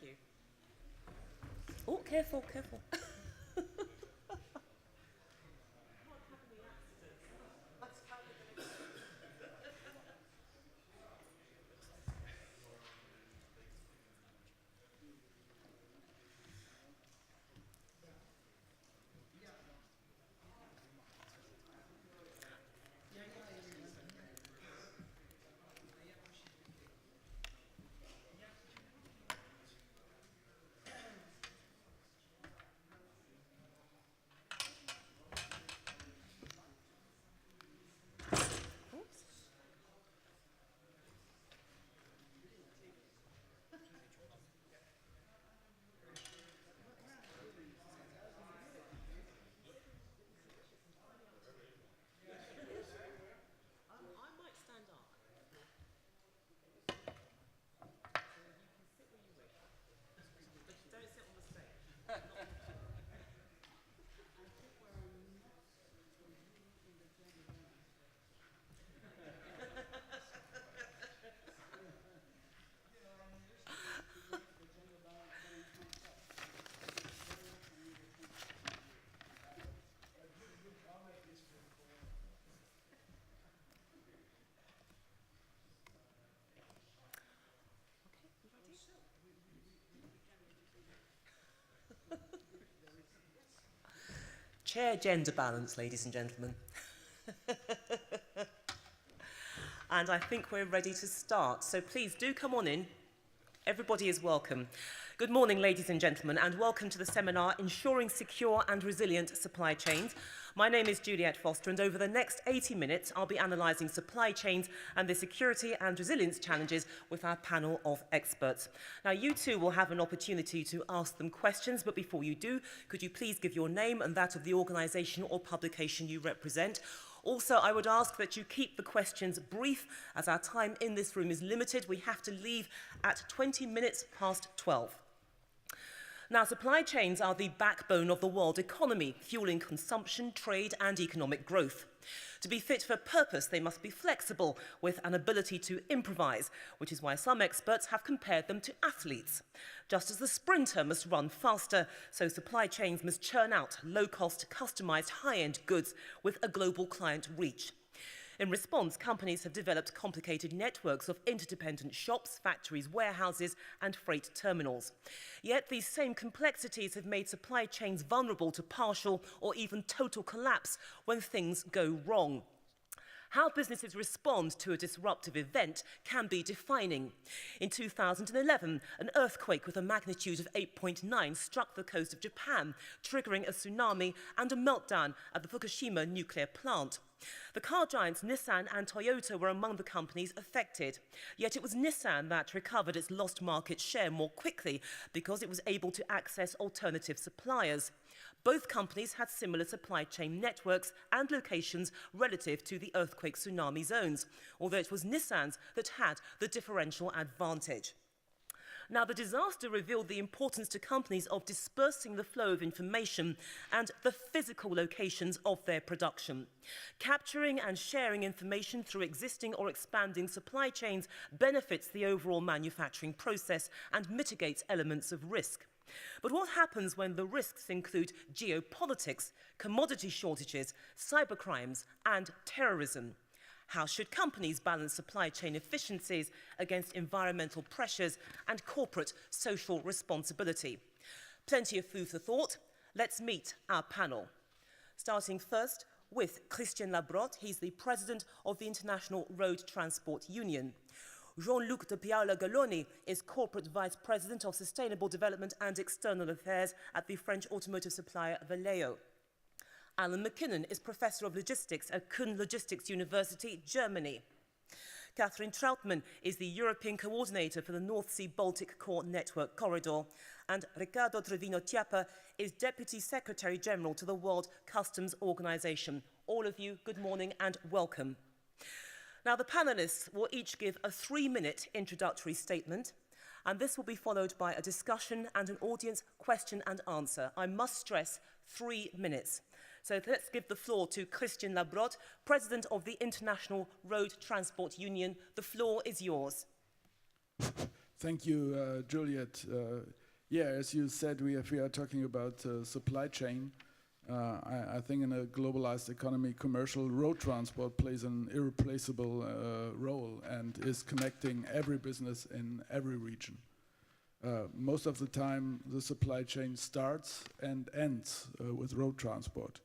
you. Oh, careful, careful. I might stand up. But don't sit on the stage. Chair gender balance, ladies and gentlemen. And I think we're ready to start. So please do come on in. Everybody is welcome. Good morning, ladies and gentlemen, and welcome to the seminar, Ensuring Secure and Resilient Supply Chains. My name is Juliet Foster, and over the next 80 minutes, I'll be analysing supply chains and the security and resilience challenges with our panel of experts. Now, you too will have an opportunity to ask them questions, but before you do, could you please give your name and that of the organisation or publication you represent? Also, I would ask that you keep the questions brief, as our time in this room is limited. We have to leave at 20 minutes past 12. Now, supply chains are the backbone of the world economy, fueling consumption, trade and economic growth. To be fit for purpose, they must be flexible, with an ability to improvise, which is why some experts have compared them to athletes. Just as the sprinter must run faster, so supply chains must churn out low-cost, customised, high-end goods with a global client reach. In response, companies have developed complicated networks of interdependent shops, factories, warehouses, and freight terminals. Yet these same complexities have made supply chains vulnerable to partial or even total collapse when things go wrong. How businesses respond to a disruptive event can be defining. In 2011, an earthquake with a magnitude of 8.9 struck the coast of Japan, triggering a tsunami and a meltdown at the Fukushima nuclear plant. The car giants Nissan and Toyota were among the companies affected. Yet it was Nissan that recovered its lost market share more quickly because it was able to access alternative suppliers. Both companies had similar supply chain networks and locations relative to the earthquake tsunami zones, although it was Nissan's that had the differential advantage. Now, the disaster revealed the importance to companies of dispersing the flow of information and the physical locations of their production. Capturing and sharing information through existing or expanding supply chains benefits the overall manufacturing process and mitigates elements of risk. But what happens when the risks include geopolitics, commodity shortages, cybercrimes, and terrorism? How should companies balance supply chain efficiencies against environmental pressures and corporate social responsibility? Plenty of food for thought. Let's meet our panel. Starting first with Christian Labrotte. He's the president of the International Road Transport Union. Jean-Luc de Piaula-Galloni is corporate vice president of sustainable development and external affairs at the French automotive supplier Valeo. Alan McKinnon is Professor of Logistics at Kuhn Logistics University, Germany. Catherine Trautmann is the European Coordinator for the North Sea Baltic Core Network Corridor. And Ricardo Trevino-Chiappa is Deputy Secretary General to the World Customs Organization. All of you, good morning and welcome. Now, the panelists will each give a 3-minute introductory statement, and this will be followed by a discussion and an audience question and answer. I must stress 3 minutes. So let's give the floor to Christian Labrotte, President of the International Road Transport Union. The floor is yours. Thank you, Juliet. Yeah, as you said, we are talking about supply chain. I think in a globalized economy, commercial road transport plays an irreplaceable role and is connecting every business in every region. Most of the time, the supply chain starts and ends with road transport.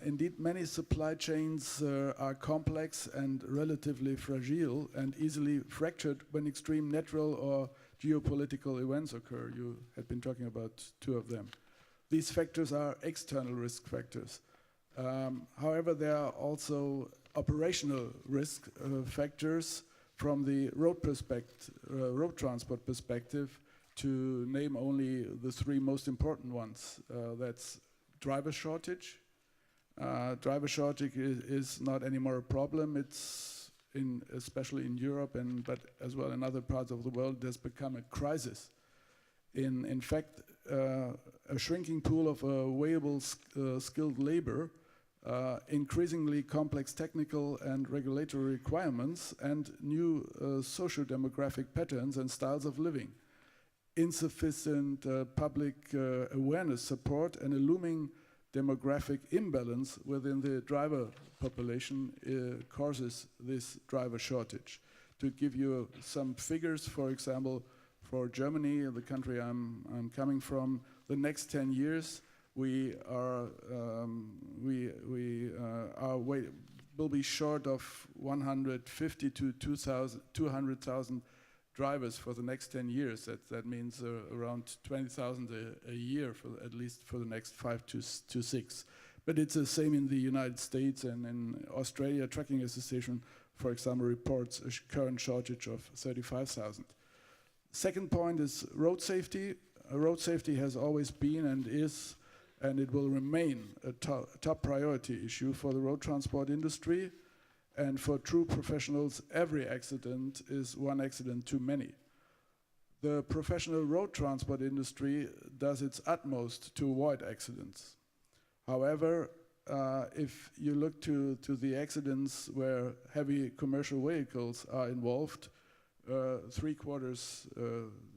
Indeed, many supply chains are complex and relatively fragile and easily fractured when extreme natural or geopolitical events occur. You had been talking about two of them. These factors are external risk factors. However, there are also operational risk factors from the road transport perspective, to name only the three most important ones. That's driver shortage. Driver shortage is not anymore a problem. It's especially in Europe, but as well in other parts of the world, it has become a crisis. In fact, a shrinking pool of available skilled labor, increasingly complex technical and regulatory requirements, and new socio-demographic patterns and styles of living, insufficient public awareness support, and a looming demographic imbalance within the driver population causes this driver shortage. To give you some figures, for example, for Germany, the country I'm coming from, the next 10 years will be short of 150 to 200,000 drivers for the next 10 years. That means around 20,000 a year, at least for the next 5 to 6. But it's the same in the United States, and in Australia. Trucking Association, for example, reports a current shortage of 35,000. Second point is road safety. Road safety has always been and is, and it will remain a top priority issue for the road transport industry. And for true professionals, every accident is one accident too many. The professional road transport industry does its utmost to avoid accidents. However, if you look to the accidents where heavy commercial vehicles are involved, 3/4,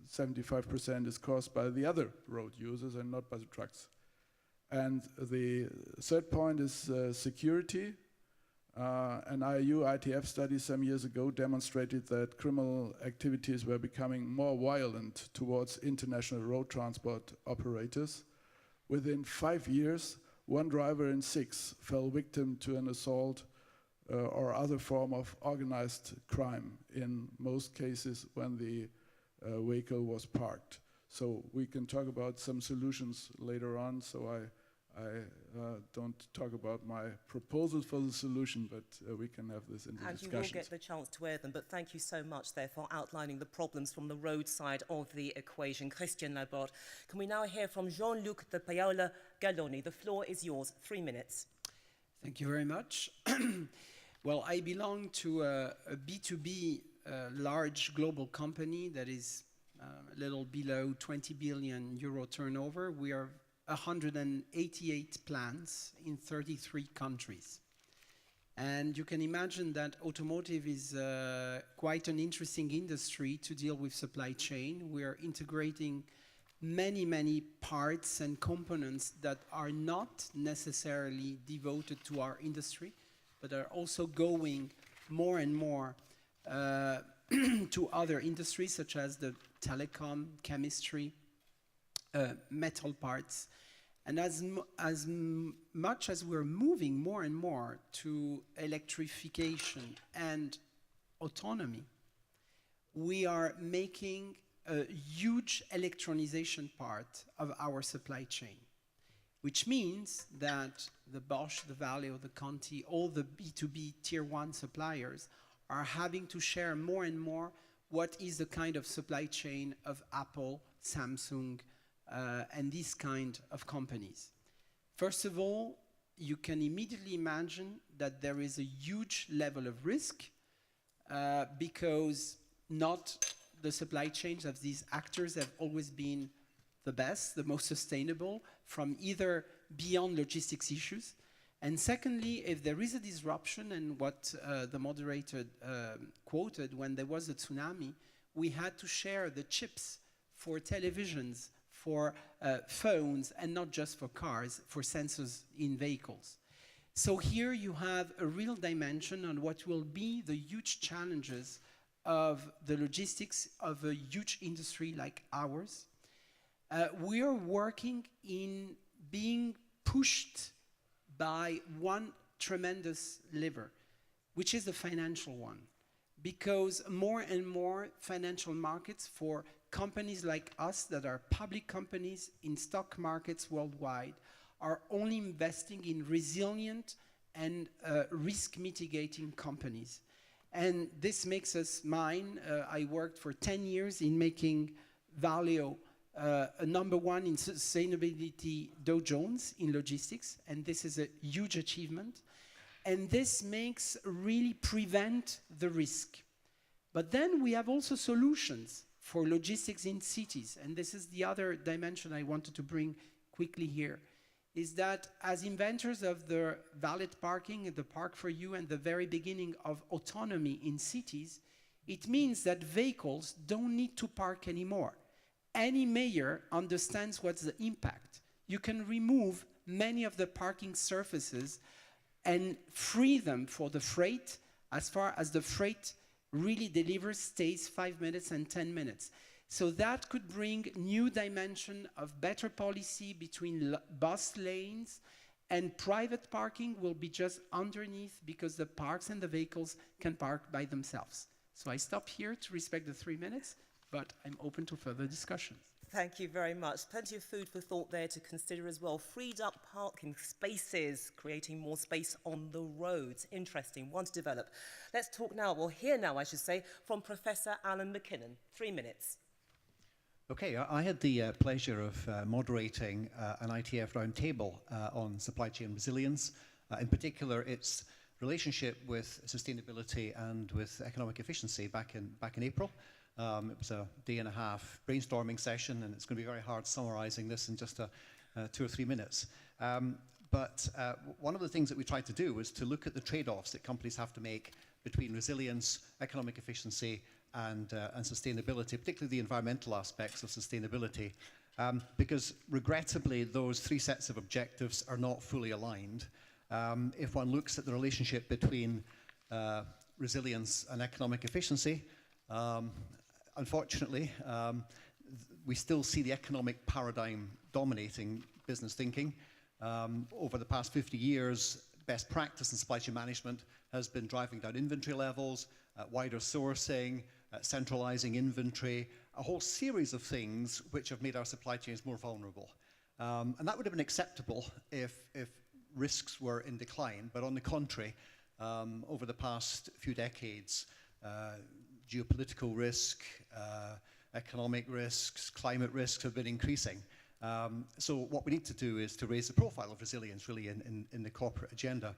75% is caused by the other road users and not by the trucks. And the third point is security. An IAU ITF study some years ago demonstrated that criminal activities were becoming more violent towards international road transport operators. Within 5 years, 1 driver in 6 fell victim to an assault or other form of organized crime, in most cases when the vehicle was parked. So we can talk about some solutions later on, so I don't talk about my proposals for the solution, but we can have this in the discussions. And you will get the chance to air them, but thank you so much there for outlining the problems from the road side of the equation. Christian Laborde. Can we now hear from Jean-Luc de Paola Galloni? The floor is yours, 3 minutes. Thank you very much. Well, I belong to a B2B large global company that is a little below 20 billion euro turnover. We are 188 plants in 33 countries. And you can imagine that automotive is quite an interesting industry to deal with supply chain. We are integrating many parts and components that are not necessarily devoted to our industry, but are also going more and more to other industries, such as the telecom, chemistry, metal parts. And as much as we're moving more and more to electrification and autonomy, we are making a huge electronization part of our supply chain, which means that the Bosch, the Valeo, the Conti, all the B2B tier 1 suppliers are having to share more and more what is the kind of supply chain of Apple, Samsung, and these kind of companies. First of all, you can immediately imagine that there is a huge level of risk because not the supply chains of these actors have always been the best, the most sustainable, from either beyond logistics issues. And secondly, if there is a disruption, and what the moderator quoted, when there was a tsunami, we had to share the chips for televisions, for phones, and not just for cars, for sensors in vehicles. So here you have a real dimension on what will be the huge challenges of the logistics of a huge industry like ours. We are working in being pushed by one tremendous lever, which is the financial one. Because more and more financial markets for companies like us that are public companies in stock markets worldwide are only investing in resilient and risk mitigating companies. And this makes us mine. I worked for 10 years in making Valeo a #1 in sustainability Dow Jones in logistics, and this is a huge achievement. And this makes really prevent the risk. But then we have also solutions for logistics in cities, and this is the other dimension I wanted to bring quickly here, is that as inventors of the valet parking, the park for you, and the very beginning of autonomy in cities, it means that vehicles don't need to park anymore. Any mayor understands what's the impact. You can remove many of the parking surfaces and free them for the freight, as far as the freight really delivers, stays 5 minutes and 10 minutes. So that could bring new dimension of better policy between bus lanes, and private parking will be just underneath because the parks and the vehicles can park by themselves. So I stop here to respect the 3 minutes, but I'm open to further discussions. Thank you very much. Plenty of food for thought there to consider as well. Freed up parking spaces, creating more space on the roads. Interesting, one to develop. Let's talk now, or hear now, I should say, from Professor Alan McKinnon. 3 minutes. Okay, I had the pleasure of moderating an ITF roundtable on supply chain resilience, in particular its relationship with sustainability and with economic efficiency back in April. It was a day-and-a-half brainstorming session, and it's going to be very hard summarizing this in just 2 or 3 minutes. But one of the things that we tried to do was to look at the trade-offs that companies have to make between resilience, economic efficiency, and sustainability, particularly the environmental aspects of sustainability, because regrettably those 3 sets of objectives are not fully aligned. If one looks at the relationship between resilience and economic efficiency, unfortunately, we still see the economic paradigm dominating business thinking. Over the past 50 years, best practice in supply chain management has been driving down inventory levels, wider sourcing, centralizing inventory, a whole series of things which have made our supply chains more vulnerable. And that would have been acceptable if risks were in decline, but on the contrary, over the past few decades, geopolitical risk, economic risks, climate risks have been increasing. So what we need to do is to raise the profile of resilience really in the corporate agenda.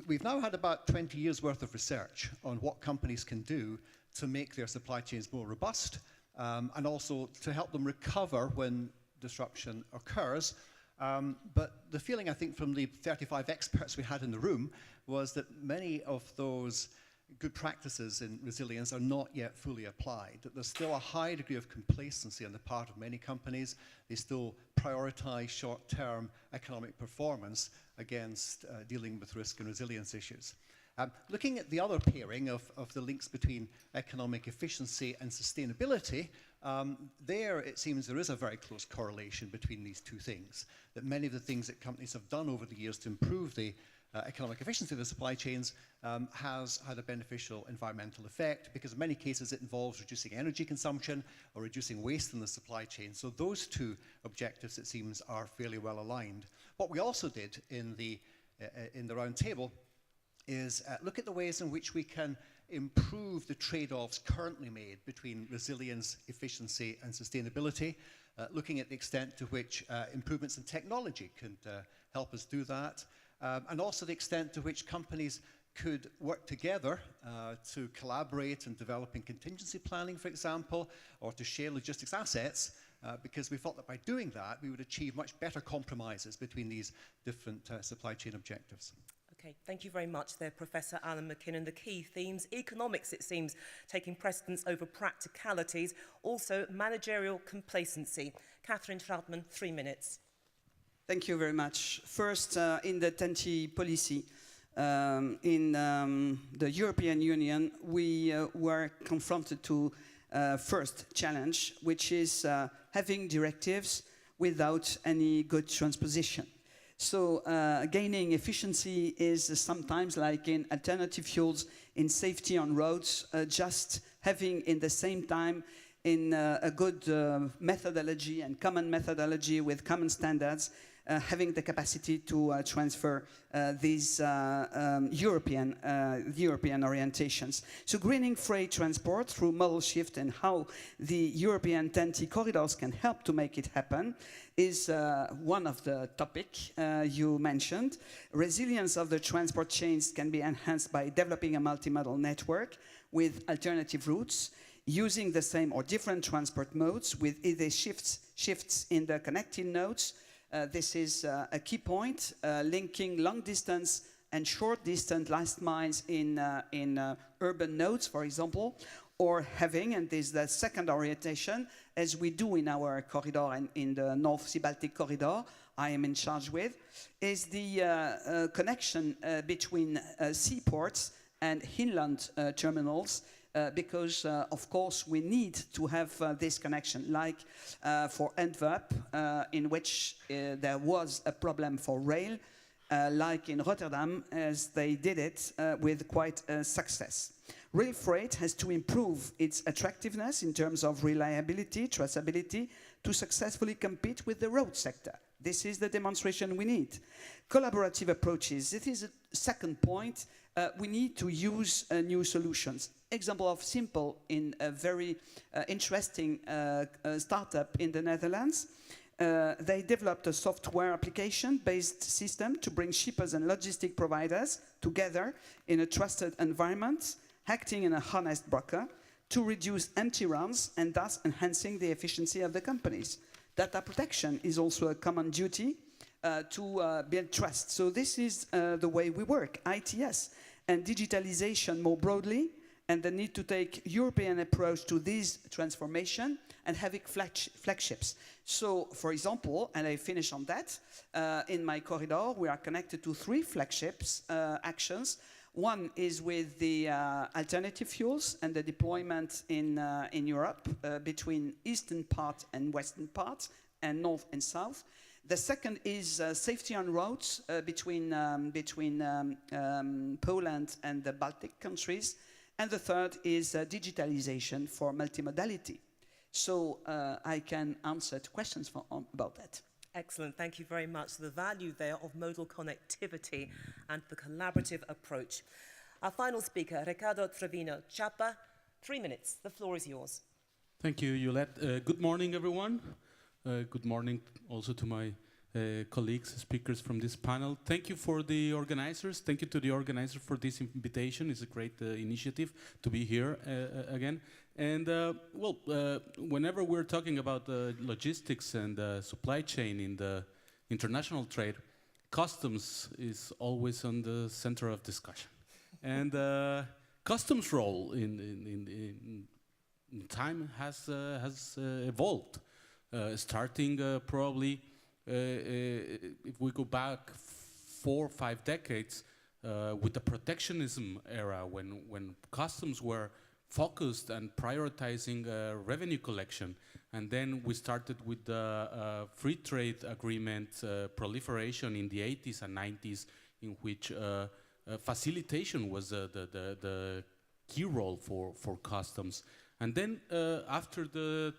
We've now had about 20 years worth of research on what companies can do to make their supply chains more robust, and also to help them recover when disruption occurs. But the feeling, I think, from the 35 experts we had in the room was that many of those good practices in resilience are not yet fully applied. That there's still a high degree of complacency on the part of many companies. They still prioritize short-term economic performance against dealing with risk and resilience issues. Looking at the other pairing of the links between economic efficiency and sustainability, there it seems there is a very close correlation between these 2 things. That many of the things that companies have done over the years to improve the economic efficiency of the supply chains has had a beneficial environmental effect, because in many cases it involves reducing energy consumption or reducing waste in the supply chain. So those 2 objectives, it seems, are fairly well aligned. What we also did in the round table is look at the ways in which we can improve the trade-offs currently made between resilience, efficiency, and sustainability, looking at the extent to which improvements in technology can help us do that, and also the extent to which companies could work together to collaborate in developing contingency planning, for example, or to share logistics assets, because we thought that by doing that, we would achieve much better compromises between these different supply chain objectives. Okay, thank you very much there, Professor Alan McKinnon. The key themes: economics, it seems, taking precedence over practicalities, also managerial complacency. Catherine Troutman, 3 minutes. Thank you very much. First, in the TEN-T policy, in the European Union, we were confronted to first challenge, which is having directives without any good transposition. So gaining efficiency is sometimes like in alternative fuels, in safety on roads, just having in the same time in a good methodology and common methodology with common standards, having the capacity to transfer these European orientations. So greening freight transport through modal shift and how the European TEN-T corridors can help to make it happen is one of the topics you mentioned. Resilience of the transport chains can be enhanced by developing a multimodal network with alternative routes, using the same or different transport modes with either shifts in the connecting nodes. This is a key point, linking long distance and short distance last miles in urban nodes, for example, or having, and this is the second orientation, as we do in our corridor and in the North Sea Baltic corridor I am in charge with, is the connection between seaports and inland terminals, because, of course, we need to have this connection, like for Antwerp, in which there was a problem for rail, like in Rotterdam, as they did it with quite a success. Rail freight has to improve its attractiveness in terms of reliability, traceability, to successfully compete with the road sector. This is the demonstration we need. Collaborative approaches. It is a second point. We need to use new solutions. Example of simple in a very interesting startup in the Netherlands. They developed a software application-based system to bring shippers and logistic providers together in a trusted environment, acting in a honest broker, to reduce empty runs and thus enhancing the efficiency of the companies. Data protection is also a common duty to build trust. So this is the way we work, ITS and digitalization more broadly, and the need to take European approach to this transformation and having flagships. So, for example, and I finish on that, in my corridor we are connected to 3 flagships actions. One is with the alternative fuels and the deployment in Europe between eastern part and western part and north and south. The second is safety on roads between Poland and the Baltic countries. And the third is digitalization for multimodality. So I can answer to questions about that. Excellent, thank you very much. The value there of modal connectivity and the collaborative approach. Our final speaker, Ricardo Trevino Chapa, 3 minutes. The floor is yours. Thank you, Yolette. Good morning, everyone. Good morning also to my colleagues, speakers from this panel. Thank you for the organizers. Thank you to the organizer for this invitation. It's a great initiative to be here again. And whenever we're talking about logistics and supply chain in the international trade, customs is always on the center of discussion. And customs role in time has evolved, starting probably if we go back 4 or 5 decades with the protectionism era, when customs were focused and prioritizing revenue collection, and then we started with the free trade agreement proliferation in the 80s and 90s, in which facilitation was the key role for customs. And then after the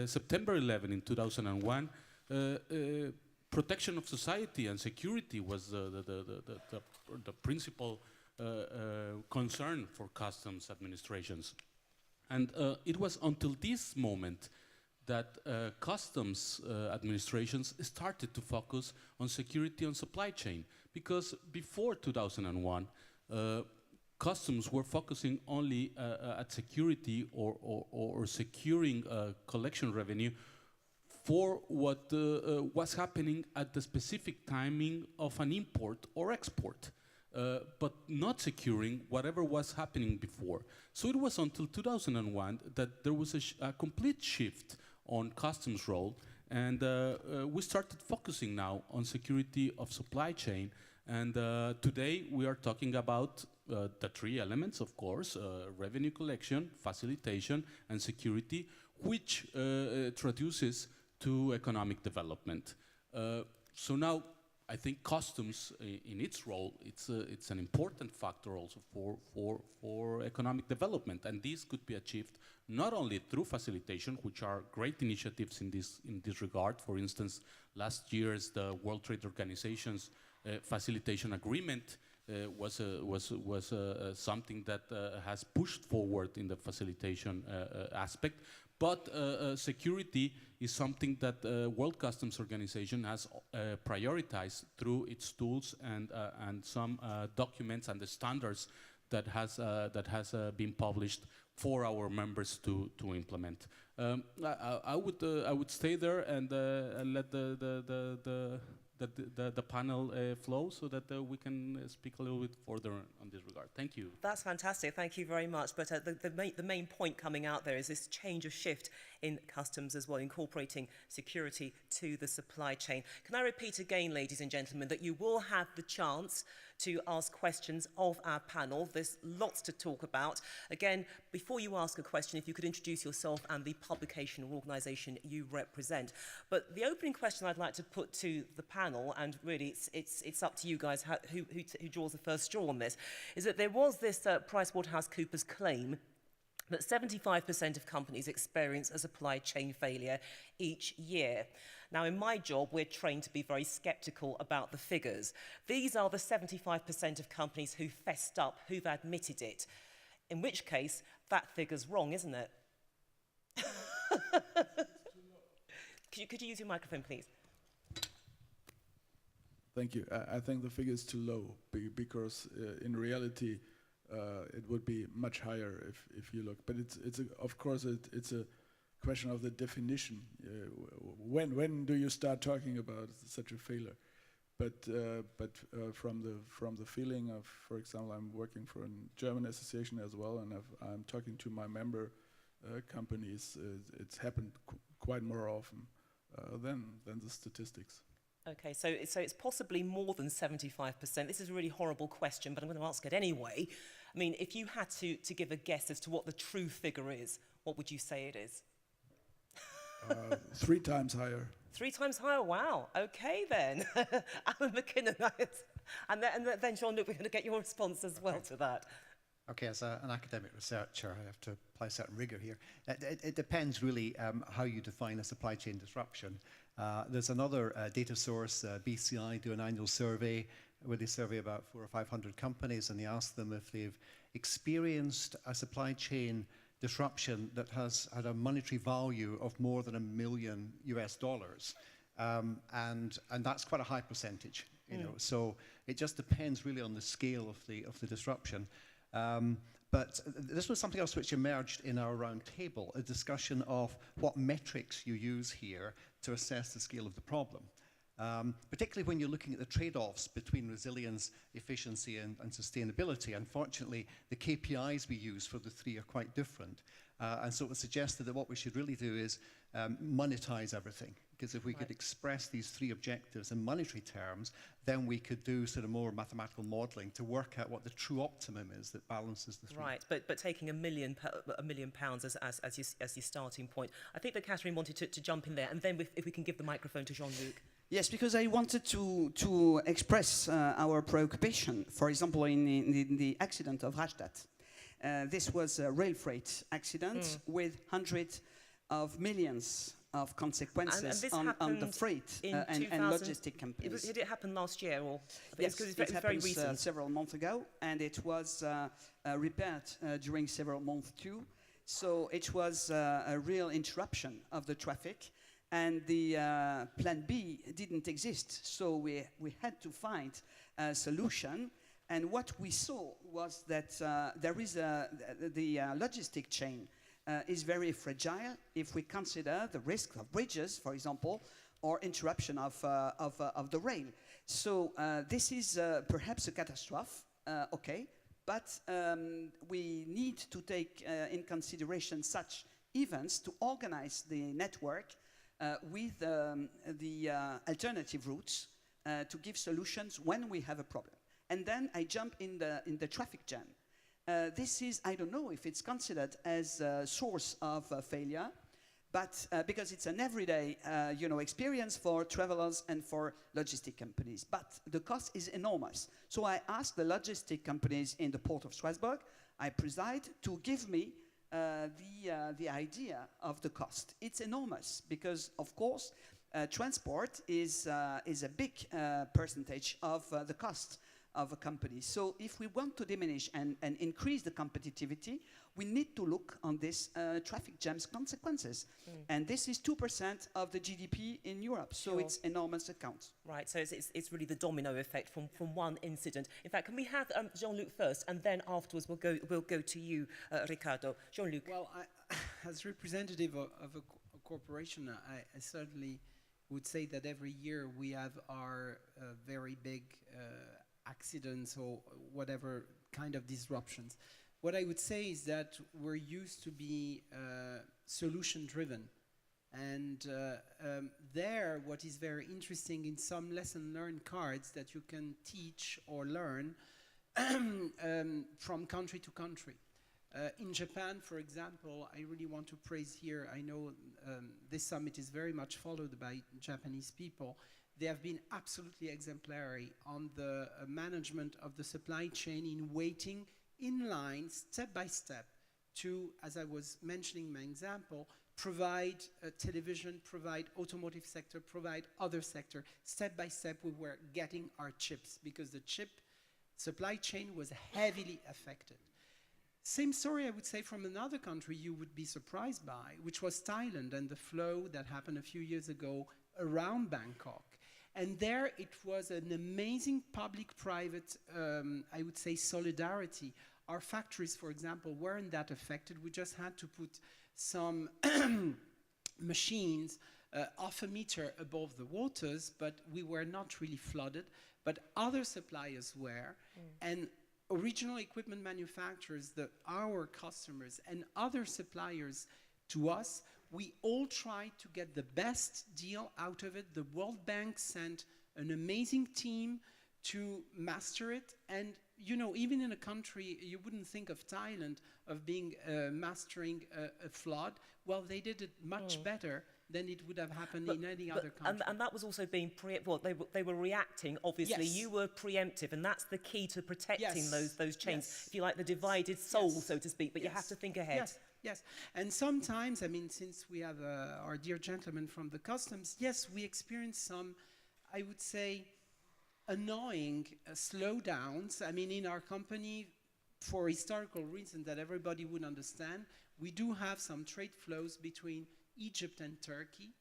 September 11 in 2001, protection of society and security was the principal concern for customs administrations. And it was until this moment that customs administrations started to focus on security on supply chain. Because before 2001, customs were focusing only at security or securing collection revenue for what was happening at the specific timing of an import or export, but not securing whatever was happening before. So it was until 2001 that there was a complete shift on customs role, and we started focusing now on security of supply chain. And today we are talking about the three elements, of course, revenue collection, facilitation, and security, which traduces to economic development. So now I think customs in its role, it's an important factor also for economic development. And this could be achieved not only through facilitation, which are great initiatives in this regard. For instance, last year's the World Trade Organization's facilitation agreement was something that has pushed forward in the facilitation aspect. But security is something that World Customs Organization has prioritized through its tools and some documents and the standards that has been published for our members to implement. I would stay there and let the panel flow so that we can speak a little bit further on this regard. Thank you. That's fantastic. Thank you very much. But the main point coming out there is this change of shift in customs as well, incorporating security to the supply chain. Can I repeat again, ladies and gentlemen, that you will have the chance to ask questions of our panel. There's lots to talk about. Again, before you ask a question, if you could introduce yourself and the publication or organisation you represent. But the opening question I'd like to put to the panel, and really it's up to you guys who draws the first straw on this, is that there was this PricewaterhouseCoopers claim that 75% of companies experience a supply chain failure each year. Now, in my job, we're trained to be very sceptical about the figures. These are the 75% of companies who fessed up, who've admitted it. In which case, that figure's wrong, isn't it? Could you use your microphone, please? Thank you. I think the figure is too low because in reality, it would be much higher if you look. But of course it's a question of the definition. When do you start talking about such a failure? But from the feeling of, for example, I'm working for a German association as well, and I'm talking to my member companies. It's happened quite more often than the statistics. Okay, so it's possibly more than 75%. This is a really horrible question, but I'm going to ask it anyway. I mean, if you had to give a guess as to what the true figure is, what would you say it is? 3 times higher. 3 times higher? Wow. Okay, then. Alan McKinnon. And then, Jean-Luc, we're going to get your response as well to that. Okay, as an academic researcher, I have to apply certain rigor here. It depends really how you define a supply chain disruption. There's another data source, BCI, do an annual survey where they survey about 400 or 500 companies, and they ask them if they've experienced a supply chain disruption that has had a monetary value of more than $1 million US, and that's quite a high percentage, you know. So it just depends really on the scale of the disruption. But this was something else which emerged in our round table, a discussion of what metrics you use here to assess the scale of the problem. Particularly when you're looking at the trade-offs between resilience, efficiency, and sustainability. Unfortunately, the KPIs we use for the three are quite different. And so it was suggested that what we should really do is monetize everything. Because if we could express these three objectives in monetary terms, then we could do sort of more mathematical modeling to work out what the true optimum is that balances the three. Right, but taking £1 million as your starting point. I think that Catherine wanted to jump in there, and then if we can give the microphone to Jean-Luc. Yes, because I wanted to express our preoccupation. For example, in the accident of Rastatt. This was a rail freight accident with hundreds of millions of consequences on the freight and logistic companies. Did it happen last year? Or yes, it's very recent. Several months ago, and it was repaired during several months too. So it was a real interruption of the traffic. And the plan B didn't exist, so we had to find a solution. And what we saw was that there is the logistic chain is very fragile if we consider the risk of bridges, for example, or interruption of the rail. So this is perhaps a catastrophe, okay, but we need to take in consideration such events to organize the network with the alternative routes to give solutions when we have a problem. And then I jump in the traffic jam. This is, I don't know if it's considered as a source of failure, but because it's an everyday experience for travelers and for logistic companies. But the cost is enormous. So I asked the logistic companies in the port of Strasbourg, I preside, to give me the idea of the cost. It's enormous because, of course, transport is a big percentage of the cost of a company. So if we want to diminish and increase the competitivity, we need to look on this traffic jams consequences. And this is 2% of the GDP in Europe, so Sure. it's enormous account. Right, so it's really the domino effect from one incident. In fact, can we have Jean-Luc first, and then afterwards we'll go to you, Ricardo. Jean-Luc. Well, as representative of a corporation, I certainly would say that every year we have our very big accidents or whatever kind of disruptions. What I would say is that we're used to be solution-driven. And there, what is very interesting in some lesson learned cards that you can teach or learn from country to country. In Japan, for example, I really want to praise here, I know this summit is very much followed by Japanese people. They have been absolutely exemplary on the management of the supply chain in waiting in line, step by step, to, as I was mentioning in my example, provide television, provide automotive sector, provide other sector. Step by step, we were getting our chips because the chip supply chain was heavily affected. Same story, I would say, from another country you would be surprised by, which was Thailand and the flow that happened a few years ago around Bangkok. And there it was an amazing public-private, I would say, solidarity. Our factories, for example, weren't that affected. We just had to put some machines half a meter above the waters, but we were not really flooded. But other suppliers were. And original equipment manufacturers, our customers, and other suppliers to us, we all tried to get the best deal out of it. The World Bank sent an amazing team to master it. And, you know, even in a country, you wouldn't think of Thailand of being mastering a flood. Well, they did it much better than it would have happened in any other country. And that was also being they were reacting, obviously. Yes. You were preemptive, and that's the key to protecting those chains. Yes. If you like, the divided soul, Yes. so to speak, but you have to think ahead. Yes, yes. And sometimes, I mean, since we have our dear gentleman from the customs, yes, we experience some, I would say, annoying slowdowns. I mean, in our company, for historical reasons that everybody would understand, we do have some trade flows between Egypt and Turkey,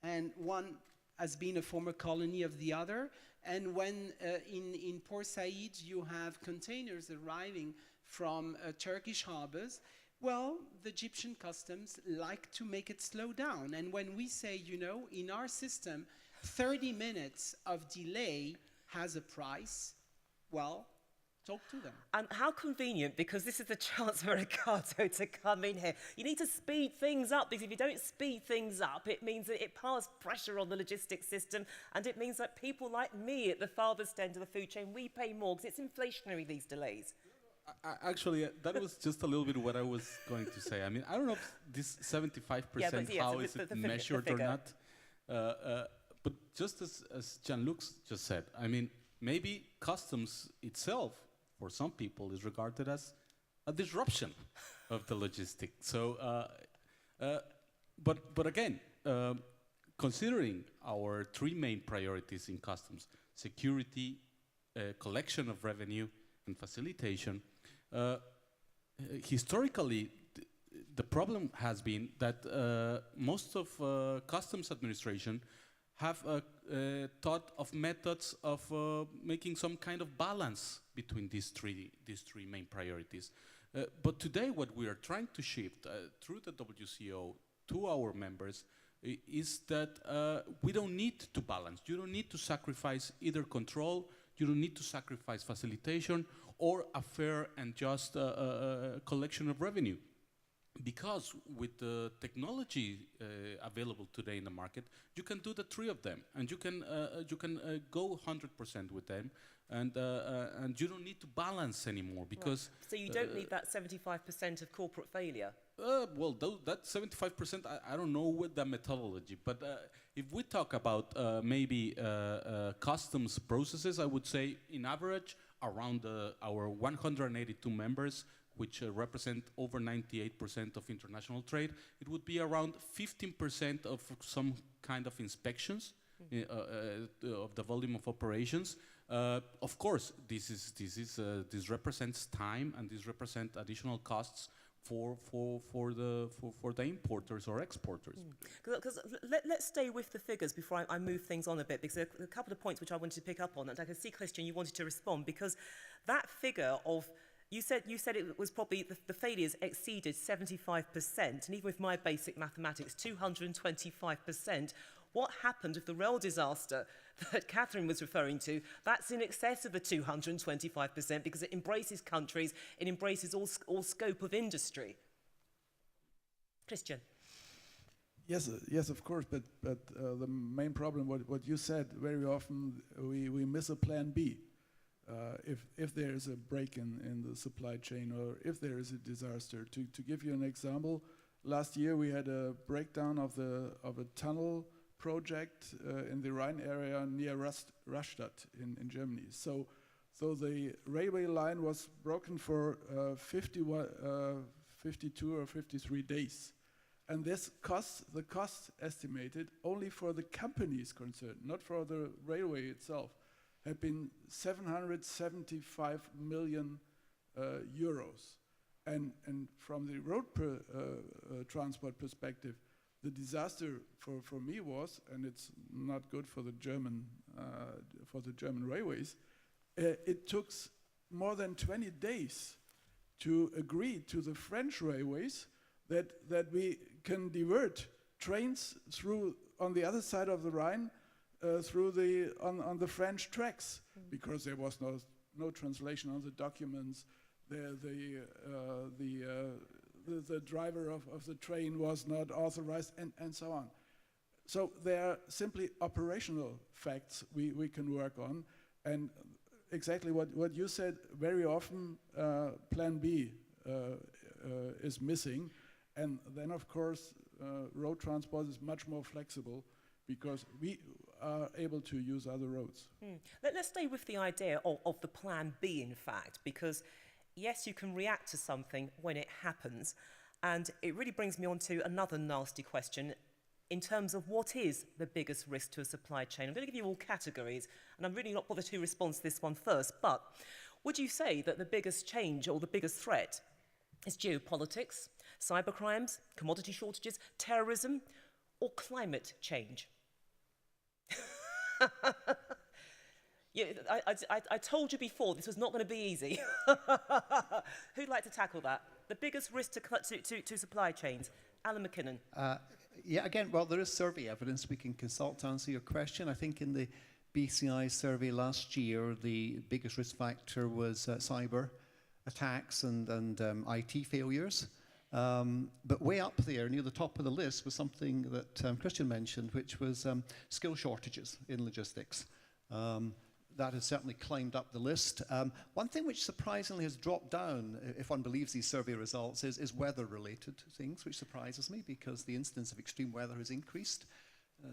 and one has been a former colony of the other. And when in Port Said you have containers arriving from Turkish harbors, well, the Egyptian customs like to make it slow down. And when we say, you know, in our system, 30 minutes of delay has a price, well, talk to them. And how convenient, because this is the chance for Ricardo to come in here. You need to speed things up, because if you don't speed things up, it means that it piles pressure on the logistics system, and it means that people like me at the farthest end of the food chain, we pay more, because it's inflationary, these delays. Actually, that was just a little bit what I was going to say. I mean, I don't know if this 75%, how is it measured or not. But just as Jean-Luc just said, I mean, maybe customs itself, for some people, is regarded as a disruption of the logistics. So, but again, considering our three main priorities in customs: security, collection of revenue, and facilitation, historically, the problem has been that most of customs administration have thought of methods of making some kind of balance between these three main priorities. But today what we are trying to shift through the WCO to our members is that we don't need to balance. You don't need to sacrifice either control, you don't need to sacrifice facilitation or a fair and just collection of revenue. Because with the technology available today in the market, you can do the three of them, and you can go 100% with them, and you don't need to balance anymore because. Right. So you don't need that 75% of corporate failure. Well, that 75%, I don't know with the methodology, but if we talk about maybe customs processes, I would say in average around our 182 members, which represent over 98% of international trade, it would be around 15% of some kind of inspections of the volume of operations. Of course, this represents time, and this represents additional costs for the importers or exporters. Because let's stay with the figures before I move things on a bit, because there are a couple of points which I wanted to pick up on, and I can see, Christian, you wanted to respond, because that figure of you said it was probably the failures exceeded 75%, and even with my basic mathematics, 225%. What happened with the rail disaster that Catherine was referring to? That's in excess of the 225% because it embraces countries, it embraces all scope of industry. Christian. Yes, of course, but the main problem, what you said, very often we miss a plan B. If there is a break in the supply chain, or if there is a disaster. To give you an example, last year we had a breakdown of a tunnel project in the Rhine area near Rastatt in Germany. So the railway line was broken for 52 or 53 days. And the cost estimated only for the companies concerned, not for the railway itself, had been 775 million euros. And from the road transport perspective, the disaster for me was, and it's not good for the German railways, it took more than 20 days to agree to the French railways that we can divert trains through on the other side of the Rhine through on the French tracks, because there was no translation on the documents. The driver of the train was not authorized, and so on. So there are simply operational facts we can work on, and exactly what you said, very often plan B is missing, and then of course road transport is much more flexible because we are able to use other roads. Let's stay with the idea of the plan B, in fact, because yes, you can react to something when it happens, and it really brings me on to another nasty question in terms of what is the biggest risk to a supply chain. I'm going to give you all categories, and I'm really not bothered who responds to this one first, but would you say that the biggest change or the biggest threat is geopolitics, cybercrimes, commodity shortages, terrorism, or climate change? Yeah, I told you before this was not going to be easy. Who'd like to tackle that? The biggest risk to supply chains. Alan McKinnon. Yeah, again, well, there is survey evidence we can consult to answer your question. I think in the BCI survey last year, the biggest risk factor was cyber attacks and IT failures. But way up there, near the top of the list, was something that Christian mentioned, which was skill shortages in logistics. That has certainly climbed up the list. One thing which surprisingly has dropped down, if one believes these survey results, is weather-related things, which surprises me because the incidence of extreme weather has increased.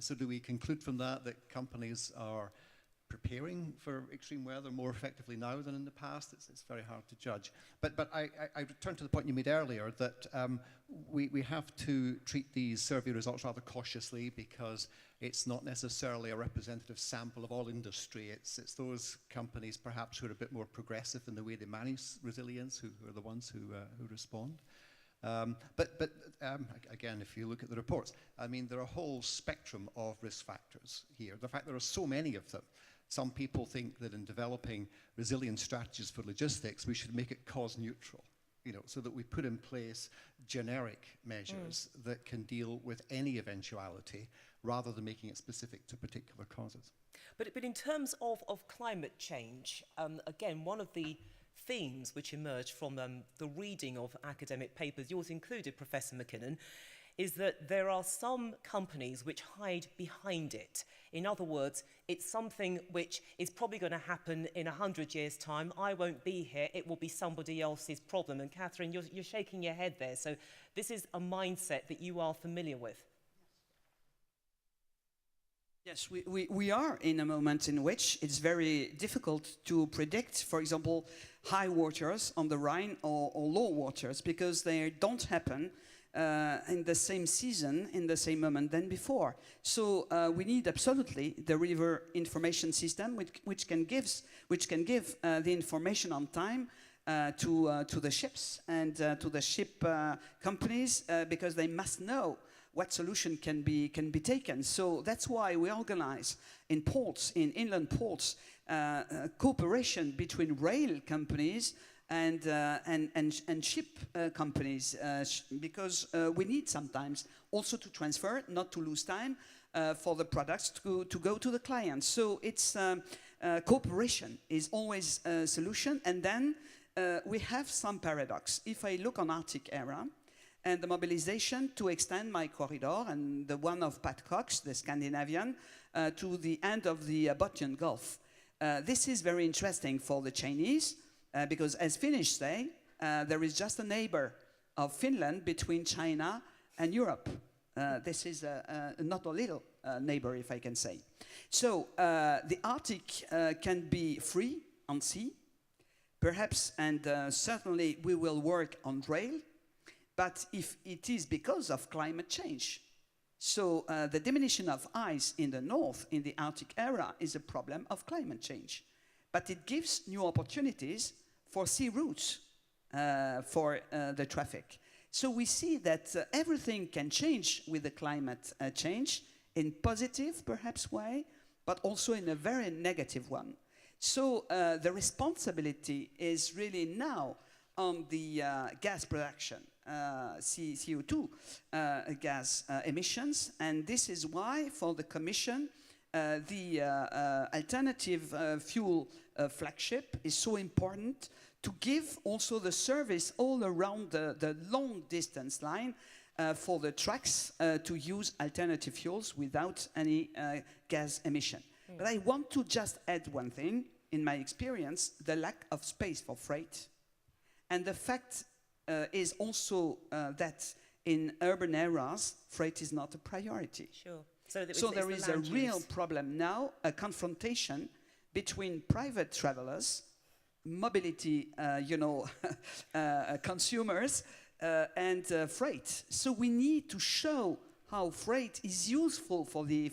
So do we conclude from that companies are preparing for extreme weather more effectively now than in the past? It's very hard to judge. But I return to the point you made earlier that we have to treat these survey results rather cautiously because it's not necessarily a representative sample of all industry. It's those companies perhaps who are a bit more progressive in the way they manage resilience who are the ones who respond. But again, if you look at the reports, I mean, there are a whole spectrum of risk factors here. The fact there are so many of them. Some people think that in developing resilient strategies for logistics, we should make it cause neutral. so that we put in place generic measures that can deal with any eventuality rather than making it specific to particular causes. But in terms of climate change, again, one of the themes which emerged from the reading of academic papers, yours included, Professor McKinnon, is that there are some companies which hide behind it. In other words, it's something which is probably going to happen in 100 years' time. I won't be here. It will be somebody else's problem. And Catherine, you're shaking your head there. So this is a mindset that you are familiar with. Yes, we are in a moment in which it's very difficult to predict, for example, high waters on the Rhine or low waters, because they don't happen in the same season, in the same moment than before. So we need absolutely the river information system, which can give the information on time to the ships and to the ship companies, because they must know what solution can be taken. So that's why we organize in ports, in inland ports, cooperation between rail companies and ship companies, because we need sometimes also to transfer, not to lose time, for the products to go to the clients. So it's cooperation is always a solution. And then we have some paradox. If I look on Arctic area, and the mobilization to extend my corridor, and the one of Pat Cox, the Scandinavian, to the end of the Botnian Gulf. This is very interesting for the Chinese, because as Finnish say, there is just a neighbor of Finland between China and Europe. This is not a little neighbor, if I can say. So the Arctic can be free on sea, perhaps, and certainly we will work on rail, but if it is because of climate change. So the diminution of ice in the north, in the Arctic area, is a problem of climate change. But it gives new opportunities for sea routes for the traffic. So we see that everything can change with the climate change in positive, perhaps, way, but also in a very negative one. So the responsibility is really now on the gas production. CO2 gas emissions, and this is why for the Commission the alternative fuel flagship is so important to give also the service all around the long distance line for the trucks to use alternative fuels without any gas emission. But I want to just add one thing. In my experience, the lack of space for freight, and the fact is also that in urban areas, freight is not a priority. Sure. So there is a real problem now, a confrontation between private travelers, mobility, consumers, and freight. So we need to show how freight is useful for the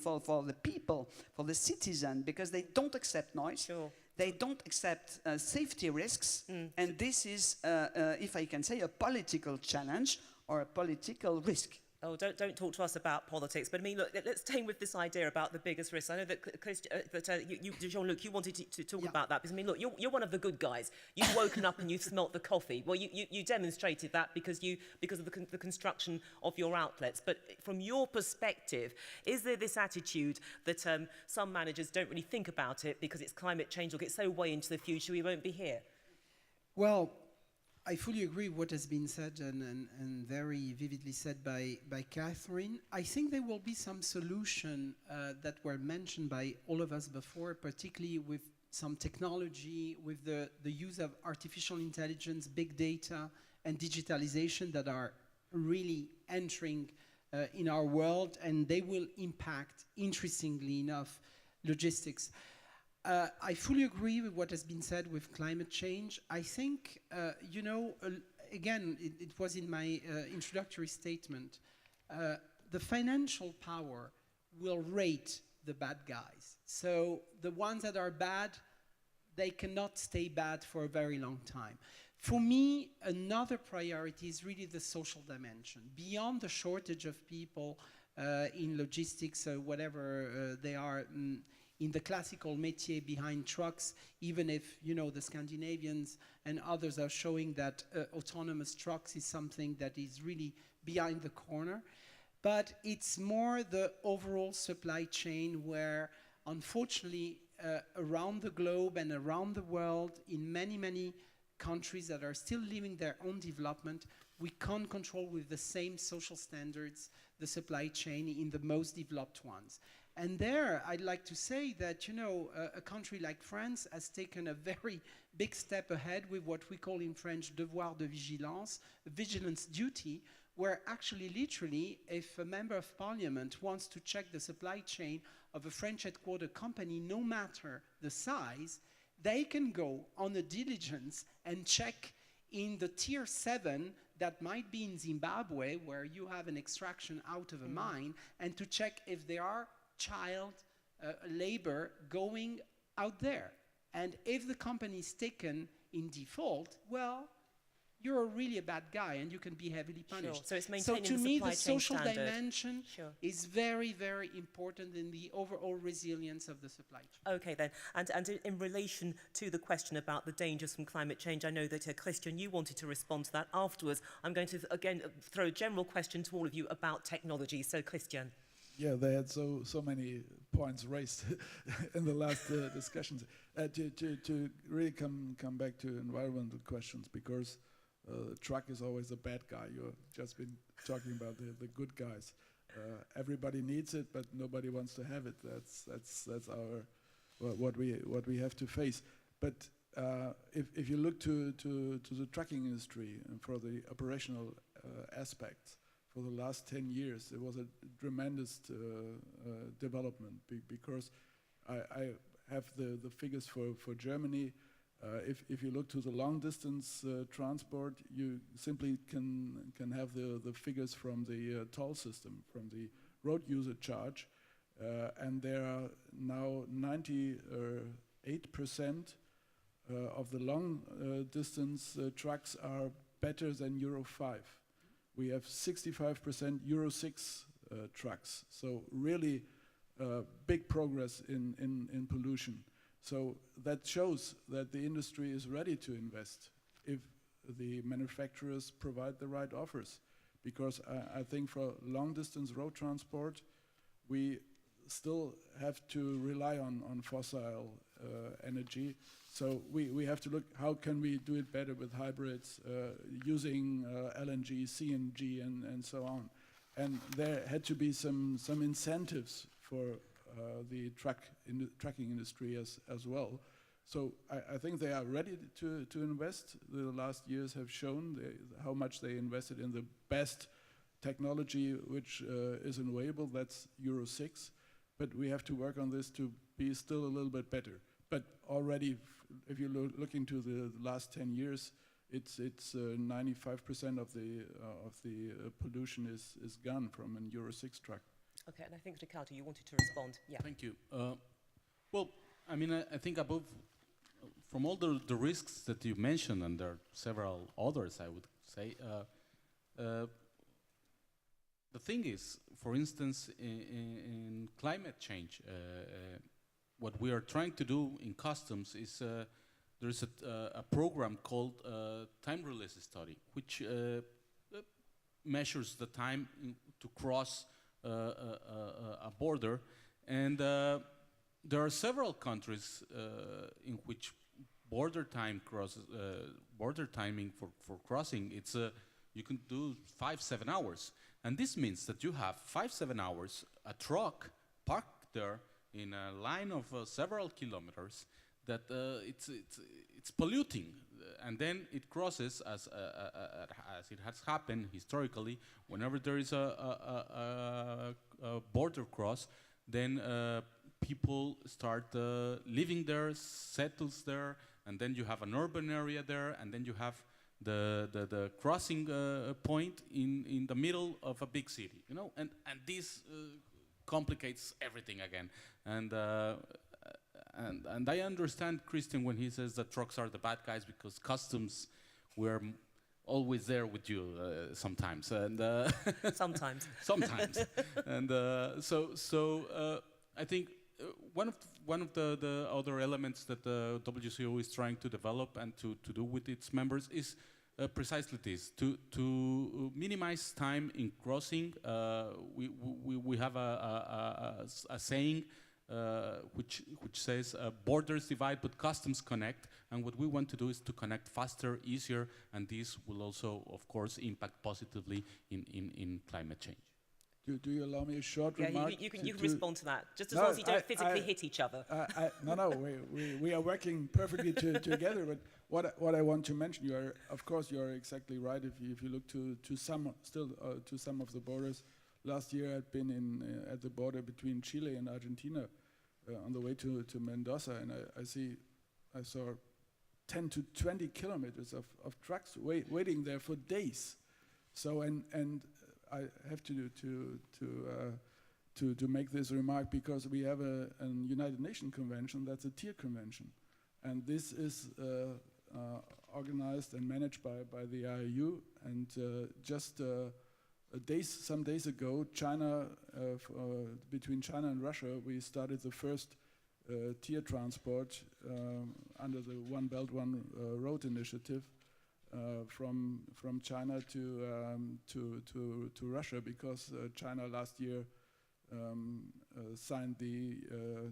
people, for the citizen, because they don't accept noise. Sure. They don't accept safety risks, and this is, if I can say, a political challenge or a political risk. Oh, don't talk to us about politics. But I mean, look, let's stay with this idea about the biggest risks. I know that Jean-Luc, you wanted to talk about that, because I mean, look, you're one of the good guys. You've woken up and you've smelt the coffee. Well, you demonstrated that because of the construction of your outlets. But from your perspective, is there this attitude that some managers don't really think about it because it's climate change, or get so way into the future we won't be here? Well, I fully agree with what has been said and very vividly said by Catherine. I think there will be some solution that were mentioned by all of us before, particularly with some technology, with the use of artificial intelligence, big data, and digitalization that are really entering in our world, and they will impact, interestingly enough, logistics. I fully agree with what has been said with climate change. I think, again, it was in my introductory statement, the financial power will rate the bad guys. So the ones that are bad, they cannot stay bad for a very long time. For me, another priority is really the social dimension. Beyond the shortage of people in logistics or whatever they are in the classical métier behind trucks, even if, you know, the Scandinavians and others are showing that autonomous trucks is something that is really behind the corner. But it's more the overall supply chain where, unfortunately, around the globe and around the world, in many, many countries that are still living their own development, we can't control with the same social standards the supply chain in the most developed ones. And there, I'd like to say that, you know, a country like France has taken a very big step ahead with what we call in French devoir de vigilance, vigilance duty, where actually, literally, if a member of parliament wants to check the supply chain of a French headquartered company, no matter the size, they can go on a diligence and check in the tier 7 that might be in Zimbabwe, where you have an extraction out of a mine, and to check if there are child labor going out there. And if the company is taken in default, well, you're really a bad guy and you can be heavily punished. Sure. So it's maintaining to the me, supply the chain social standard. dimension Sure. is very, very important in the overall resilience of the supply chain. Okay then, and in relation to the question about the dangers from climate change, I know that Christian, you wanted to respond to that afterwards. I'm going to again throw a general question to all of you about technology. So Christian. Yeah, they had so many points raised in the last discussions. To really come back to environmental questions, because truck is always a bad guy. You've just been talking about the good guys. Everybody needs it, but nobody wants to have it. That's our what we have to face. But if you look to the trucking industry and for the operational aspects, for the last 10 years, there was a tremendous development because I have the figures for Germany. If you look to the long distance transport, you simply can have the figures from the toll system, from the road user charge, and there are now 98% of the long distance trucks are better than Euro 5. We have 65% Euro 6 trucks, so really big progress in pollution. So that shows that the industry is ready to invest if the manufacturers provide the right offers. Because I think for long distance road transport, we still have to rely on fossil energy. So we have to look, how can we do it better with hybrids, using LNG, CNG, and so on. And there had to be some incentives for the trucking industry as well. So I think they are ready to invest. The last years have shown how much they invested in the best technology which is available, that's Euro 6. But we have to work on this to be still a little bit better. But already, if you look into the last 10 years, it's 95% of the pollution is gone from a Euro 6 truck. Okay, and I think Ricardo, you wanted to respond. Yeah. Thank you. Well, I mean, I think above, from all the risks that you mentioned, and there are several others, I would say, the thing is, for instance, in climate change, what we are trying to do in customs is there's a program called time release study, which measures the time to cross a border, and there are several countries in which border timing for crossing, it's you can do 5-7 hours, and this means that you have 5-7 hours a truck parked there in a line of several kilometers that it's polluting, and then it crosses as it has happened historically. Whenever there is a border cross, then people start living there, settles there, and then you have an urban area there, and then you have the crossing point in the middle of a big city, you know, and this complicates everything again. And I understand Christian when he says that trucks are the bad guys because customs were always there with you sometimes, and Sometimes. sometimes, and so I think one of the other elements that the WCO is trying to develop and to do with its members is precisely this, to minimize time in crossing. We have a saying which says borders divide but customs connect, and what we want to do is to connect faster, easier, and this will also, of course, impact positively in climate change. Do you allow me a short remark? You can respond to that, just as long as you don't physically hit each other. No, we are working perfectly together. But what I want to mention, of course, you are exactly right. If you look to some of the borders, last year I'd been at the border between Chile and Argentina on the way to Mendoza, and I saw 10 to 20 kilometers of trucks waiting there for days. So and I have to make this remark because we have a United Nations convention that's a tier convention, and this is organized and managed by the IAU. And some days ago, between China and Russia, we started the first tier transport under the One Belt One Road initiative. From China to Russia, because China last year signed the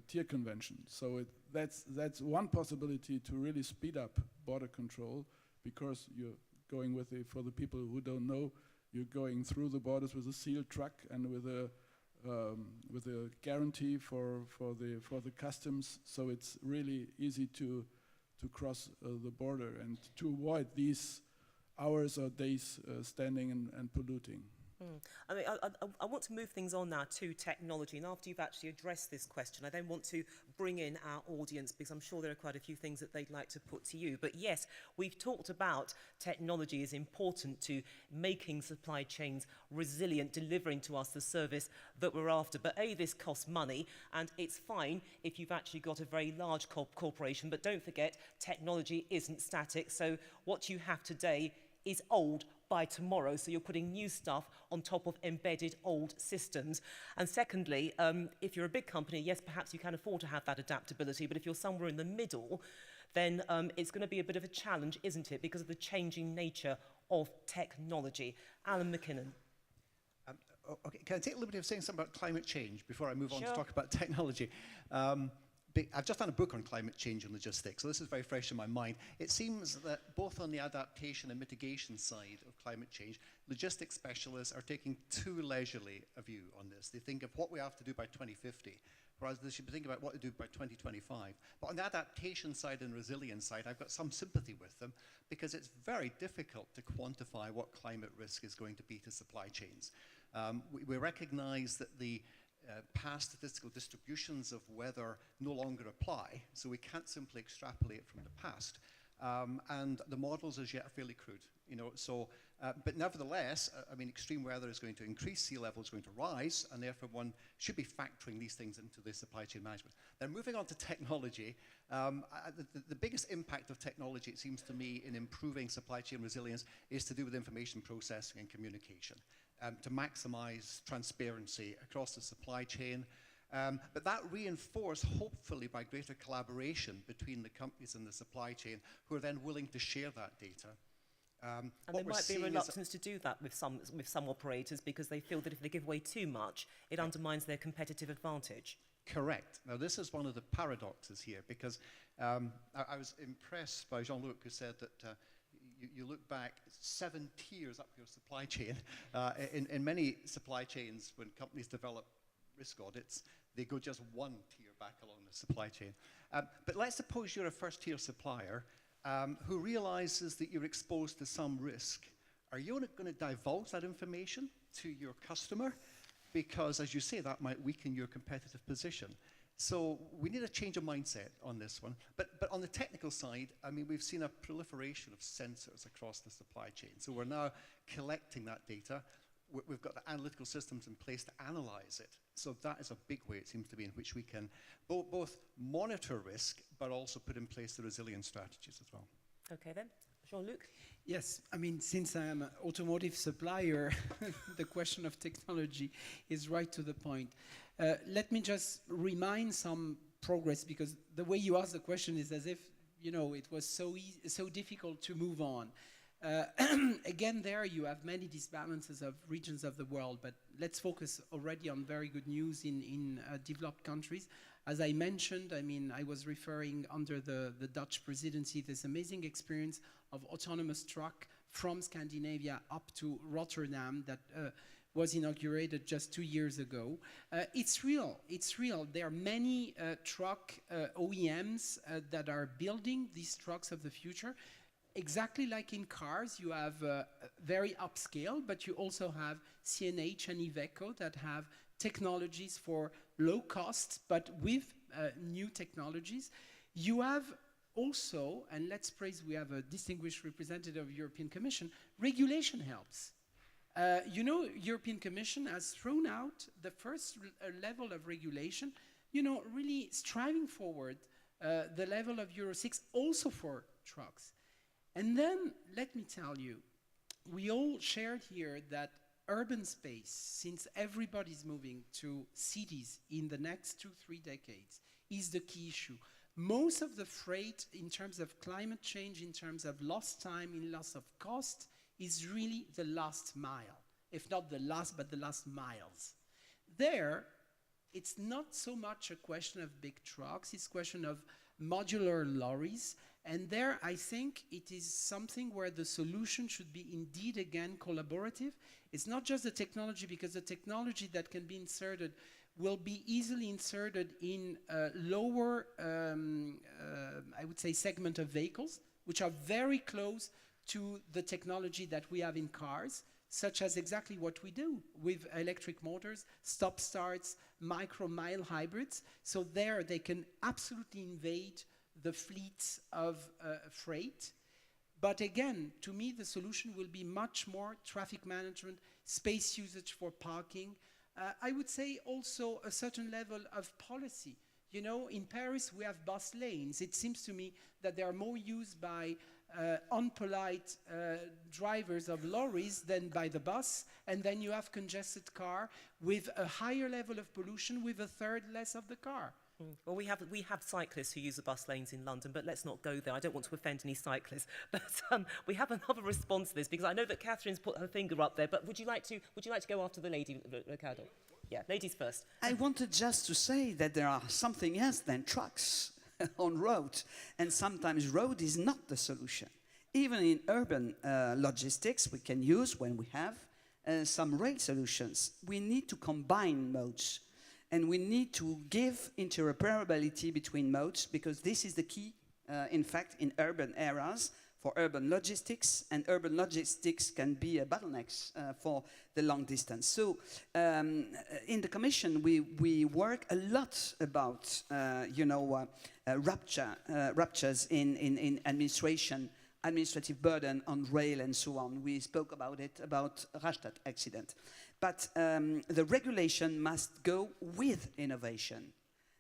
tier convention. So that's one possibility to really speed up border control, because you're going for the people who don't know, you're going through the borders with a sealed truck and with a guarantee for the customs. So it's really easy to cross the border and to avoid these hours or days standing and polluting. I mean, I want to move things on now to technology, and after you've actually addressed this question, I then want to bring in our audience, because I'm sure there are quite a few things that they'd like to put to you. But yes, we've talked about technology is important to making supply chains resilient, delivering to us the service that we're after. But this costs money, and it's fine if you've actually got a very large corporation, but don't forget, technology isn't static. So what you have today is old by tomorrow, so you're putting new stuff on top of embedded old systems. And secondly, if you're a big company, yes, perhaps you can afford to have that adaptability, but if you're somewhere in the middle, then it's going to be a bit of a challenge, isn't it, because of the changing nature of technology. Alan McKinnon. Okay, can I take the liberty of saying something about climate change before I move on Sure. to talk about technology? I've just done a book on climate change and logistics, so this is very fresh in my mind. It seems that both on the adaptation and mitigation side of climate change, logistics specialists are taking too leisurely a view on this. They think of what we have to do by 2050, whereas they should be thinking about what to do by 2025. But on the adaptation side and resilience side, I've got some sympathy with them, because it's very difficult to quantify what climate risk is going to be to supply chains. We recognize that the past statistical distributions of weather no longer apply, so we can't simply extrapolate from the past. And the models as yet are fairly crude, but nevertheless, I mean, extreme weather is going to increase, sea level is going to rise, and therefore one should be factoring these things into the supply chain management. Then moving on to technology, the biggest impact of technology, it seems to me, in improving supply chain resilience is to do with information processing and communication. To maximize transparency across the supply chain. But that reinforced, hopefully, by greater collaboration between the companies and the supply chain, who are then willing to share that data. And there might be a reluctance to do that with some operators, because they feel that if they give away too much, it undermines their competitive advantage. Correct. Now, this is one of the paradoxes here, because I was impressed by Jean-Luc, who said that you look back 7 tiers up your supply chain. In many supply chains, when companies develop risk audits, they go just 1 tier back along the supply chain. But let's suppose you're a first-tier supplier who realizes that you're exposed to some risk. Are you going to divulge that information to your customer? Because, as you say, that might weaken your competitive position. So we need a change of mindset on this one. But on the technical side, I mean, we've seen a proliferation of sensors across the supply chain. So we're now collecting that data. We've got the analytical systems in place to analyze it. So that is a big way, it seems to be, in which we can both monitor risk, but also put in place the resilience strategies as well. Okay then, Jean-Luc? Yes, I mean, since I am an automotive supplier, the question of technology is right to the point. Let me just remind some progress, because the way you ask the question is as if, you know, it was so difficult to move on. Again, there you have many disbalances of regions of the world, but let's focus already on very good news in developed countries. As I mentioned, I mean, I was referring under the Dutch presidency, this amazing experience of autonomous truck from Scandinavia up to Rotterdam that was inaugurated just 2 years ago. It's real. There are many truck OEMs that are building these trucks of the future. Exactly like in cars, you have very upscale, but you also have CNH and Iveco that have technologies for low cost, but with new technologies. You have also, and let's praise, we have a distinguished representative of European Commission, regulation helps. You know, European Commission has thrown out the first level of regulation, you know, really striving forward the level of Euro 6 also for trucks. And then, let me tell you, we all shared here that urban space, since everybody's moving to cities in the next 2-3 decades, is the key issue. Most of the freight in terms of climate change, in terms of lost time, in loss of cost, is really the last mile. If not the last, but the last miles. There, it's not so much a question of big trucks, it's a question of modular lorries. And there, I think it is something where the solution should be indeed, again, collaborative. It's not just the technology, because the technology that can be inserted will be easily inserted in lower, I would say, segment of vehicles, which are very close to the technology that we have in cars, such as exactly what we do with electric motors, stop-starts, micro-mile hybrids. So there, they can absolutely invade the fleets of freight. But again, to me, the solution will be much more traffic management, space usage for parking. I would say also a certain level of policy. You know, in Paris, we have bus lanes. It seems to me that they are more used by unpolite drivers of lorries than by the bus. And then you have congested car with a higher level of pollution with a third less of the car. Well, we have cyclists who use the bus lanes in London, but let's not go there. I don't want to offend any cyclists. But we have another response to this, because I know that Catherine's put her finger up there. But would you like to go after the lady, Ricardo? Yeah, ladies first. I wanted just to say that there are something else than trucks on road, and sometimes road is not the solution. Even in urban logistics, we can use, when we have some rail solutions, we need to combine modes. And we need to give interoperability between modes, because this is the key, in fact, in urban areas for urban logistics, and urban logistics can be a bottleneck for the long distance. So in the Commission, we work a lot about, ruptures in administrative burden on rail and so on. We spoke about it, about Rastatt accident. But the regulation must go with innovation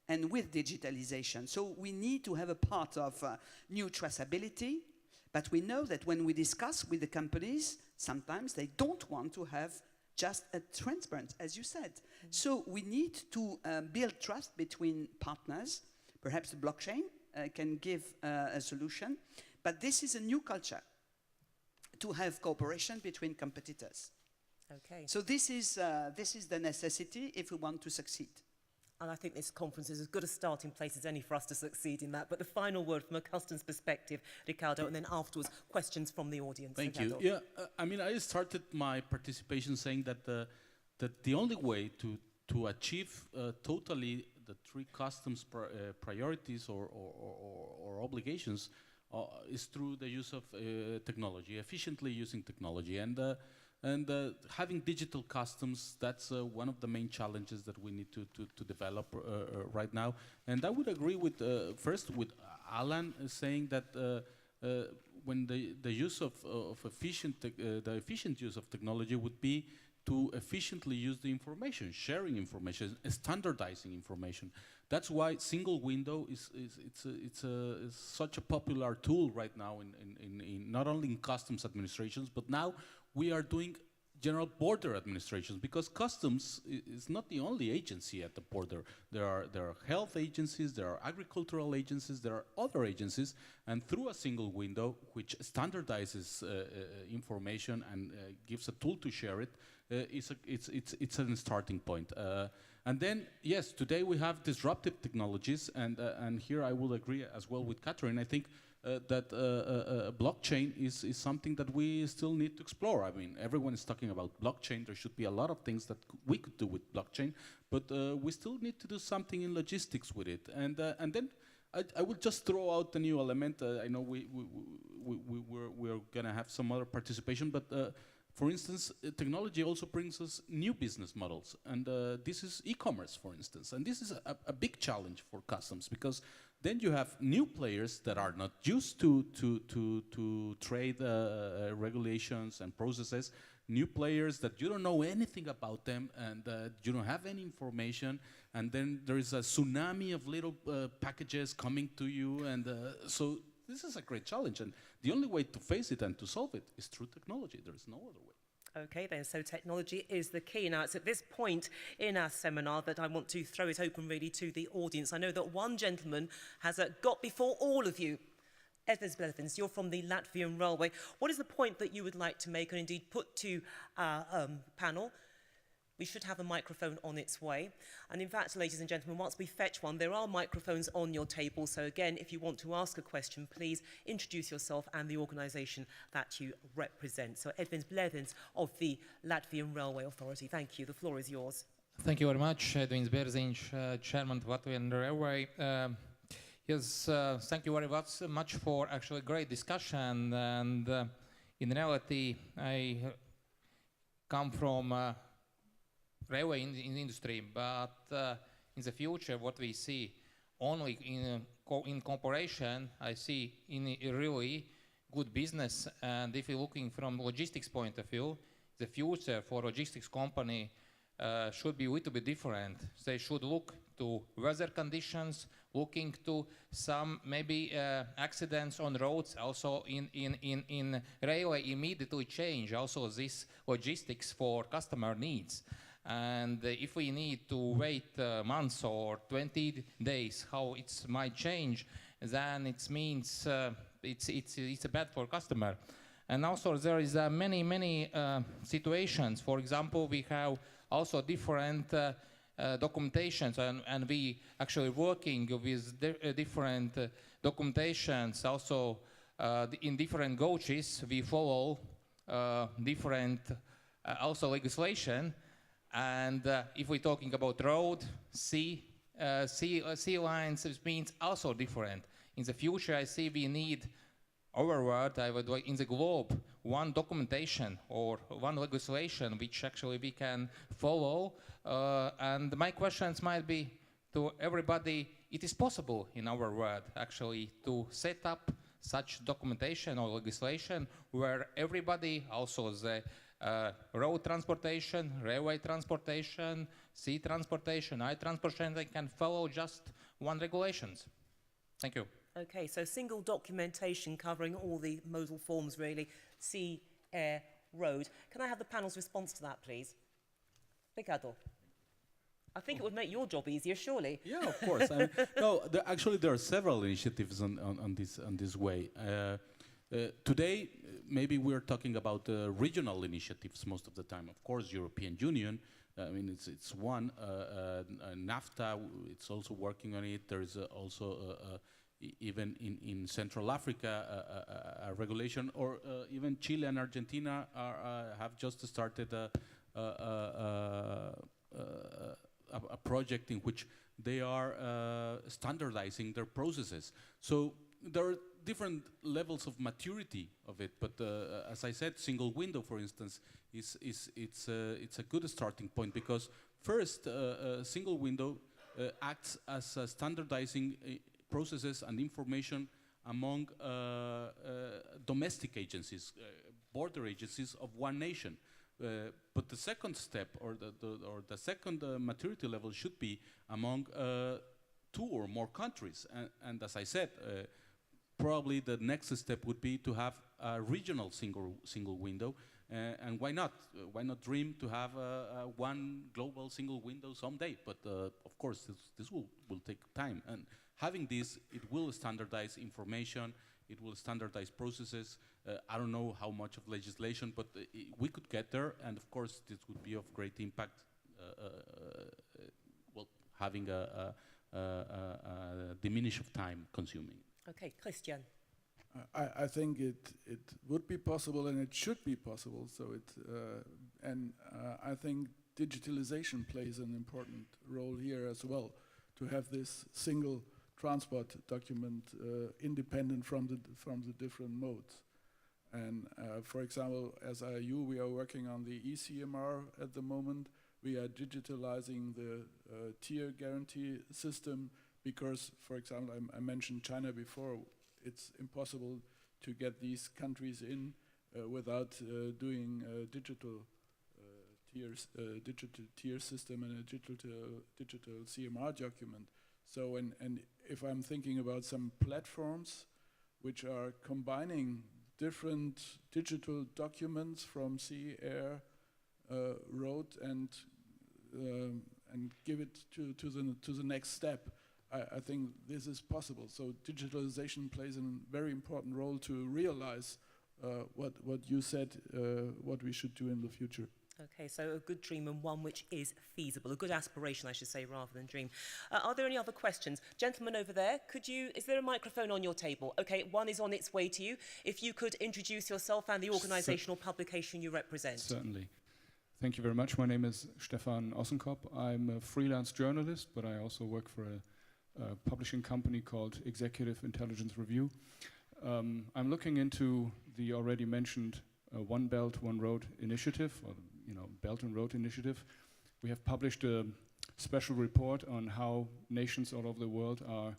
and with digitalization. So we need to have a part of new traceability, but we know that when we discuss with the companies, sometimes they don't want to have just a transparent, as you said. So we need to build trust between partners. Perhaps the blockchain can give a solution, but this is a new culture, to have cooperation between competitors. Okay. So this is the necessity if we want to succeed. And I think this conference is as good a starting place as any for us to succeed in that. But the final word from a customs perspective, Ricardo, and then afterwards, questions from the audience. Thank Ricardo. you. Yeah, I mean, I started my participation saying that the only way to achieve totally the 3 customs priorities or obligations is through the use of technology, efficiently using technology. And having digital customs, that's one of the main challenges that we need to develop right now. And I would agree with, first with Alan saying that when the use of efficient use of technology would be to efficiently use the information, sharing information, standardizing information. That's why single window is such a popular tool right now in not only in customs administrations, but now we are doing general border administrations, because customs is not the only agency at the border. There are health agencies, there are agricultural agencies, there are other agencies, and through a single window which standardizes information and gives a tool to share it, it's a starting point. And then, yes, today we have disruptive technologies, and here I will agree as well with Catherine. I think that blockchain is something that we still need to explore. I mean, everyone is talking about blockchain. There should be a lot of things that we could do with blockchain, but we still need to do something in logistics with it. And then I will just throw out a new element. I know we're gonna have some other participation, but for instance, technology also brings us new business models, and this is e-commerce, for instance. And this is a big challenge for customs, because then you have new players that are not used to trade regulations and processes, new players that you don't know anything about them, and you don't have any information, and then there is a tsunami of little packages coming to you, and so this is a great challenge, and the only way to face it and to solve it is through technology. There is no other way. Okay then, so technology is the key. Now, it's at this point in our seminar that I want to throw it open really to the audience. I know that one gentleman has got before all of you. Edvins Blevins, you're from the Latvian Railway. What is the point that you would like to make and indeed put to our panel? We should have a microphone on its way. And in fact, ladies and gentlemen, once we fetch one, there are microphones on your table. So again, if you want to ask a question, please introduce yourself and the organisation that you represent. So Edvins Blevins of the Latvian Railway Authority. Thank you. The floor is yours. Thank you very much, Edvins Blevins, Chairman of Latvian Railway. Yes, thank you very much for actually great discussion. And in reality, I come from railway in the industry, but in the future, what we see only in cooperation, I see in a really good business. And if you're looking from logistics point of view, the future for logistics company should be a little bit different. They should look to weather conditions, looking to some maybe accidents on roads. Also in railway immediately change also this logistics for customer needs. And if we need to wait months or 20 days, how it might change, then it means it's bad for customer. And also there is many situations. For example, we have also different documentations, and we actually working with different documentations. Also in different gauges, we follow different also legislation. And if we're talking about road, sea lines, it means also different. In the future, I see we need our world, I would like in the globe, one documentation or one legislation which actually we can follow. And my questions might be to everybody, it is possible in our world actually to set up such documentation or legislation where everybody, also the road transportation, railway transportation, sea transportation, air transportation, they can follow just one regulations. Thank you. Okay, so single documentation covering all the modal forms really, sea, air, road. Can I have the panel's response to that, please? Ricardo. I think it would make your job easier, surely. Yeah, of course. I mean, no, actually there are several initiatives on this way. Today, maybe we're talking about regional initiatives most of the time. Of course, European Union, I mean, it's one. NAFTA, it's also working on it. There is also, even in Central Africa, a regulation, or even Chile and Argentina have just started a project in which they are standardizing their processes. So there are different levels of maturity of it, but as I said, single window, for instance, it's a good starting point, because first, single window acts as standardizing processes and information among domestic agencies, border agencies of one nation. But the second step, or the second maturity level, should be among 2 or more countries. And as I said, probably the next step would be to have a regional single window. And why not? Why not dream to have one global single window someday? But of course, this will take time. And having this, it will standardize information, it will standardize processes. I don't know how much of legislation, but we could get there. And of course, this would be of great impact, well, having a diminish of time consuming. Okay, Christian. I think it would be possible and it should be possible. So I think digitalization plays an important role here as well, to have this single transport document independent from the different modes. And for example, as IU, we are working on the ECMR at the moment. We are digitalizing the tier guarantee system because, for example, I mentioned China before. It's impossible to get these countries in without doing digital tier system and a digital CMR document. So, and if I'm thinking about some platforms which are combining different digital documents from sea, air, road, and give it to the next step, I think this is possible. So digitalization plays a very important role to realize what you said, what we should do in the future. Okay, so a good dream and one which is feasible, a good aspiration, I should say, rather than dream. Are there any other questions? Gentlemen over there, is there a microphone on your table? Okay, one is on its way to you. If you could introduce yourself and the organization or publication you represent. Certainly. Thank you very much. My name is Stefan Ossenkop. I'm a freelance journalist, but I also work for a publishing company called Executive Intelligence Review. I'm looking into the already mentioned One Belt, One Road initiative, or Belt and Road initiative. We have published a special report on how nations all over the world are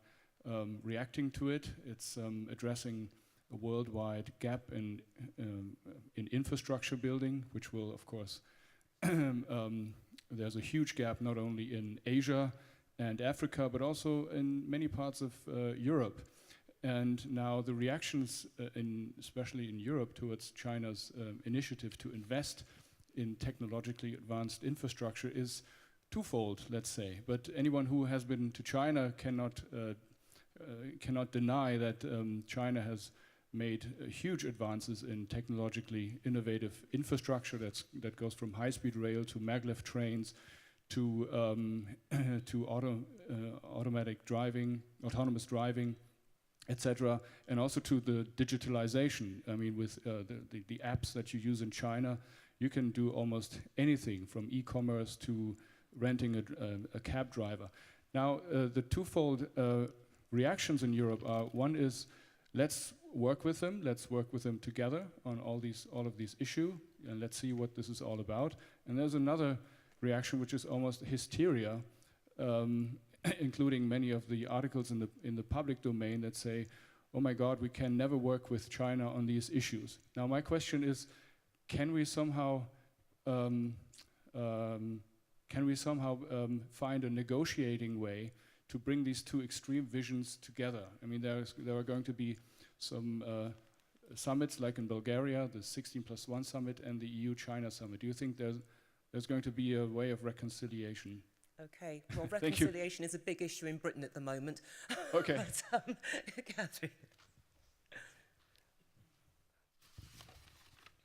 reacting to it. It's addressing a worldwide gap in infrastructure building, which will, of course, there's a huge gap not only in Asia and Africa, but also in many parts of Europe. And now the reactions, especially in Europe, towards China's initiative to invest in technologically advanced infrastructure is twofold, let's say. But anyone who has been to China cannot deny that China has made huge advances in technologically innovative infrastructure that goes from high-speed rail to maglev trains to autonomous driving, etc., and also to the digitalization. I mean, with the apps that you use in China, you can do almost anything from e-commerce to renting a cab driver. Now, the twofold reactions in Europe are: one is, let's work with them together on all of these issues, and let's see what this is all about. And there's another reaction which is almost hysteria, including many of the articles in the public domain that say, "Oh my God, we can never work with China on these issues." Now, my question is, can we somehow find a negotiating way to bring these two extreme visions together? I mean, there are going to be some summits, like in Bulgaria, the 16+1 summit and the EU-China summit. Do you think there's going to be a way of reconciliation? Okay, well, reconciliation is a big issue in Britain at the moment. Okay. But, Catherine.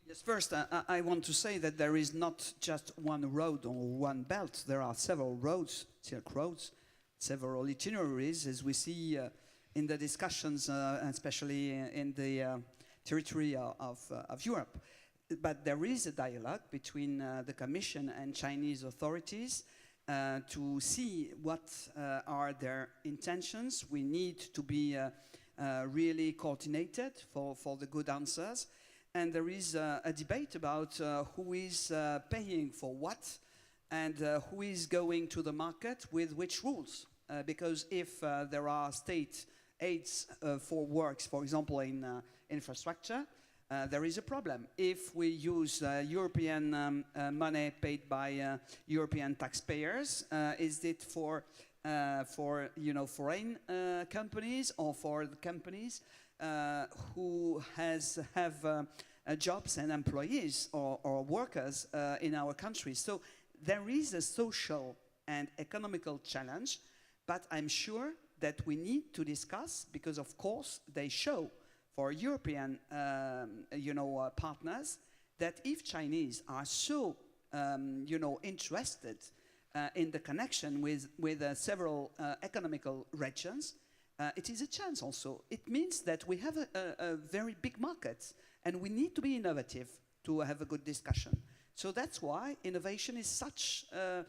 Yes, first, I want to say that there is not just one road or one belt. There are several roads, Silk roads, several itineraries, as we see in the discussions, especially in the territory of Europe. But there is a dialogue between the Commission and Chinese authorities to see what are their intentions. We need to be really coordinated for the good answers. And there is a debate about who is paying for what and who is going to the market with which rules. Because if there are state aids for works, for example, in infrastructure, there is a problem. If we use European money paid by European taxpayers, is it for foreign companies or for the companies who have jobs and employees or workers in our country? So there is a social and economical challenge, but I'm sure that we need to discuss, because of course they show for European partners that if Chinese are so interested in the connection with several economical regions, it is a chance also. It means that we have a very big market, and we need to be innovative to have a good discussion. So that's why innovation is such a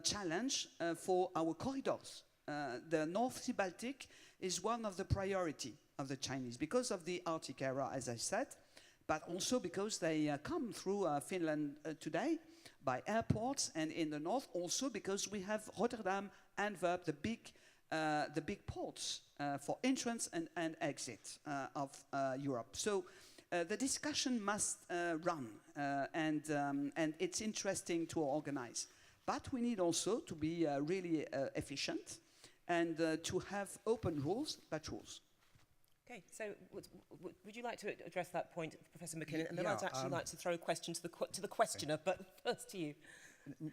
challenge for our corridors. The North Sea Baltic is one of the priority of the Chinese because of the Arctic era, as I said, but also because they come through Finland today by airports, and in the north also because we have Rotterdam, Antwerp, the big ports for entrance and exit of Europe. So the discussion must run, and it's interesting to organize. But we need also to be really efficient and to have open rules, but rules. Okay, so would you like to address that point, Professor McKinnon? And then I'd actually like to throw a question to the questioner, but first to you.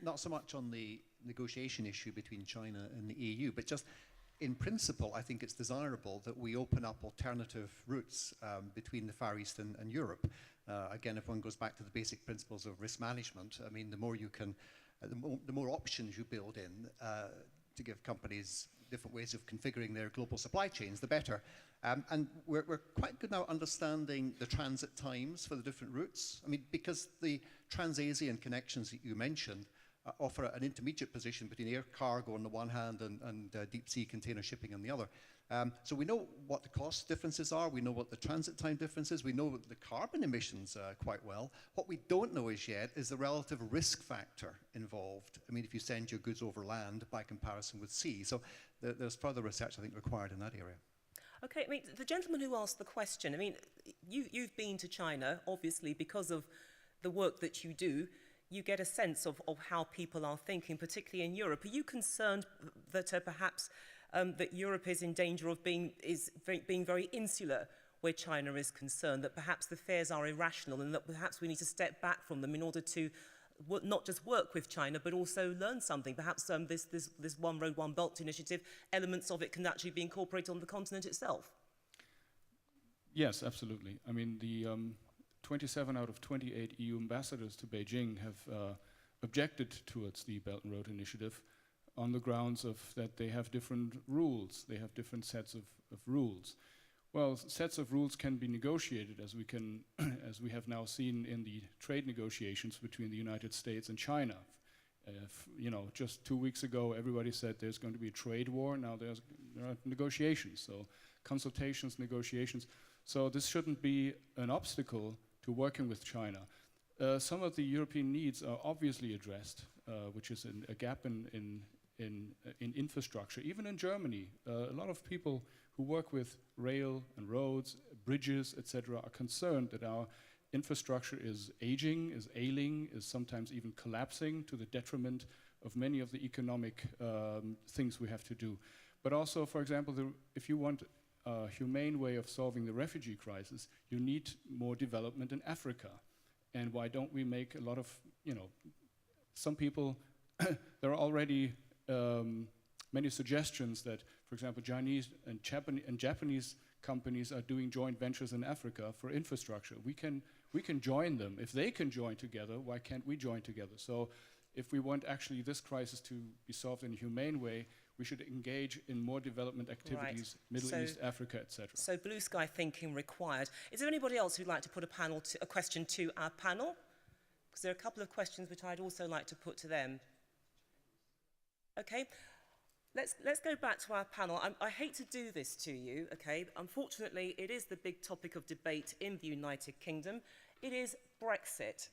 Not so much on the negotiation issue between China and the EU, but just in principle, I think it's desirable that we open up alternative routes between the Far East and Europe. Again, if one goes back to the basic principles of risk management, I mean, the more you can, the more options you build in to give companies different ways of configuring their global supply chains, the better. And we're quite good now understanding the transit times for the different routes. I mean, because the Trans-Asian connections that you mentioned offer an intermediate position between air cargo on the one hand and deep sea container shipping on the other. So we know what the cost differences are, we know what the transit time differences, we know the carbon emissions quite well. What we don't know as yet is the relative risk factor involved. I mean, if you send your goods over land by comparison with sea. So there's further research, I think, required in that area. Okay, I mean, the gentleman who asked the question, I mean, you've been to China, obviously, because of the work that you do. You get a sense of how people are thinking, particularly in Europe. Are you concerned that perhaps that Europe is in danger of being very insular where China is concerned, that perhaps the fears are irrational and that perhaps we need to step back from them in order to not just work with China, but also learn something? Perhaps this One Road, One Belt initiative, elements of it can actually be incorporated on the continent itself. Yes, absolutely. I mean, the 27 out of 28 EU ambassadors to Beijing have objected towards the Belt and Road Initiative on the grounds of that they have different rules, they have different sets of rules. Well, sets of rules can be negotiated, as we can, as we have now seen in the trade negotiations between the United States and China. Just 2 weeks ago, everybody said there's going to be a trade war. Now there are negotiations, so consultations, negotiations. So this shouldn't be an obstacle to working with China. Some of the European needs are obviously addressed, which is a gap in infrastructure. Even in Germany, a lot of people who work with rail and roads, bridges, etc., are concerned that our infrastructure is aging, is ailing, is sometimes even collapsing to the detriment of many of the economic things we have to do. But also, for example, if you want a humane way of solving the refugee crisis, you need more development in Africa. And why don't we make a lot of, some people, there are already many suggestions that, for example, Chinese and Japanese companies are doing joint ventures in Africa for infrastructure. We can join them. If they can join together, why can't we join together? So if we want actually this crisis to be solved in a humane way, we should engage in more development activities, right. Middle East, Africa, etc. So blue sky thinking required. Is there anybody else who'd like to put a question to our panel? Because there are a couple of questions which I'd also like to put to them. Okay, let's go back to our panel. I hate to do this to you, okay? Unfortunately, it is the big topic of debate in the United Kingdom. It is Brexit.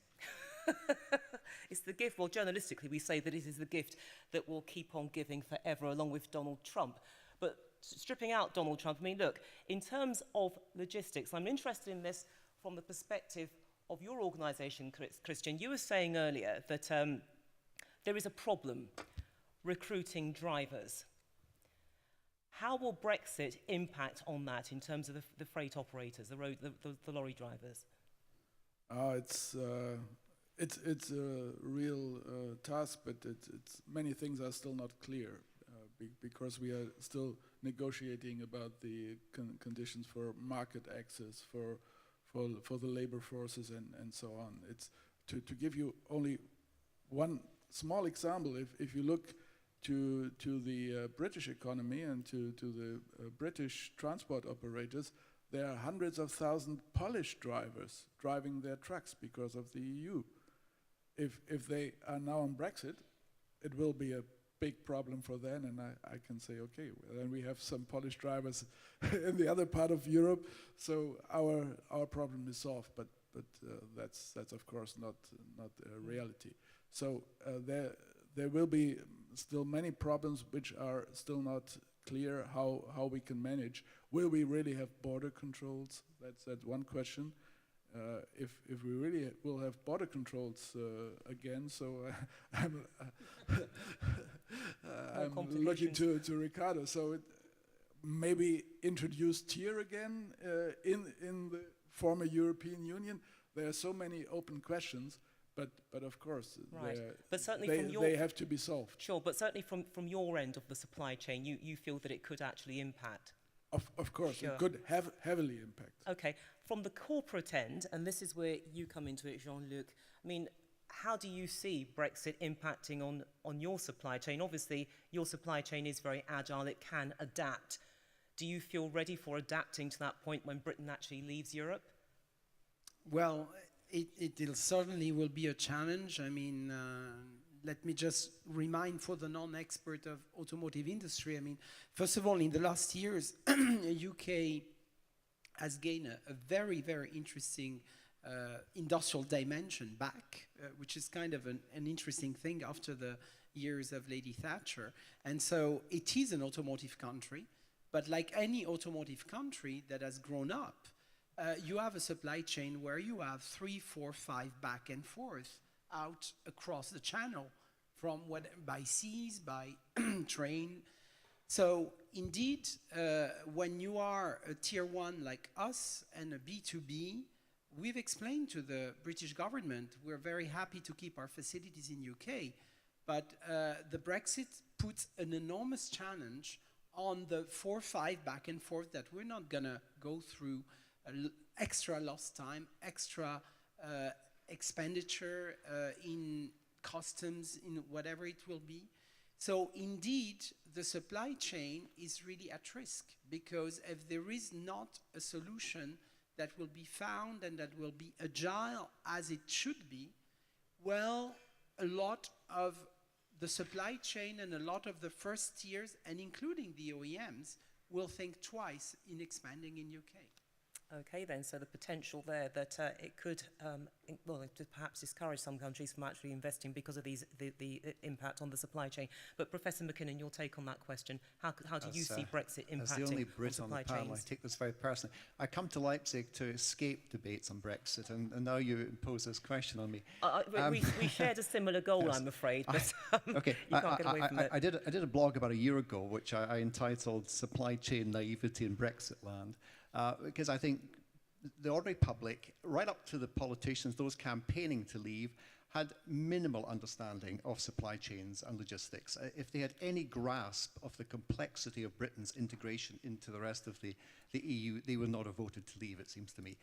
It's the gift, well, journalistically, we say that it is the gift that will keep on giving forever, along with Donald Trump. But stripping out Donald Trump, I mean, look, in terms of logistics, I'm interested in this from the perspective of your organisation, Christian. You were saying earlier that there is a problem recruiting drivers. How will Brexit impact on that in terms of the freight operators, the lorry drivers? It's a real task, but it's many things are still not clear because we are still negotiating about the conditions for market access for the labor forces and so on. It's to give you only one small example. If you look to the British economy and to the British transport operators, there are hundreds of thousands Polish drivers driving their trucks because of the EU. If they are now on Brexit, it will be a big problem for them, and I can say, okay, well, then we have some Polish drivers in the other part of Europe, so our problem is solved. But that's of course not a reality. So there will be still many problems which are still not clear how we can manage. Will we really have border controls? That's one question. If we really will have border controls again, so I'm looking to Ricardo. So maybe introduce tier again in the former European Union. There are so many open questions, but of course, right. But certainly they have to be solved. Sure, but certainly from your end of the supply chain, you feel that it could actually impact. Of course, sure. It could heavily impact. Okay, from the corporate end, and this is where you come into it, Jean-Luc, I mean, how do you see Brexit impacting on your supply chain? Obviously, your supply chain is very agile, it can adapt. Do you feel ready for adapting to that point when Britain actually leaves Europe? Well, it certainly will be a challenge. I mean, let me just remind for the non-expert of automotive industry, I mean, first of all, in the last years, UK has gained a very, very interesting industrial dimension back, which is kind of an interesting thing after the years of Lady Thatcher. And so it is an automotive country, but like any automotive country that has grown up, you have a supply chain where you have 3, 4, 5 back and forth out across the channel from by seas, by train. So indeed, when you are a tier 1 like us and a B2B, we've explained to the British government we're very happy to keep our facilities in UK, but the Brexit puts an enormous challenge on the 4, 5 back and forth that we're not gonna go through extra lost time, extra expenditure in customs, in whatever it will be. So indeed, the supply chain is really at risk, because if there is not a solution that will be found and that will be agile as it should be, well, a lot of the supply chain and a lot of the first tiers, and including the OEMs, will think twice in expanding in UK. Okay then, so the potential there that it could, perhaps discourage some countries from actually investing because of the impact on the supply chain. But Professor McKinnon, your take on that question, how do you see Brexit impacting as the only Brit on the supply panel, chains? I take this very personally. I come to Leipzig to escape debates on Brexit, and now you impose this question on me. We shared a similar goal, yes. I'm afraid, but okay. You can't get away from it. I did a blog about a year ago, which I entitled Supply Chain Naivety in Brexit Land, because I think the ordinary public, right up to the politicians, those campaigning to leave, had minimal understanding of supply chains and logistics. If they had any grasp of the complexity of Britain's integration into the rest of the EU, they would not have voted to leave, it seems to me.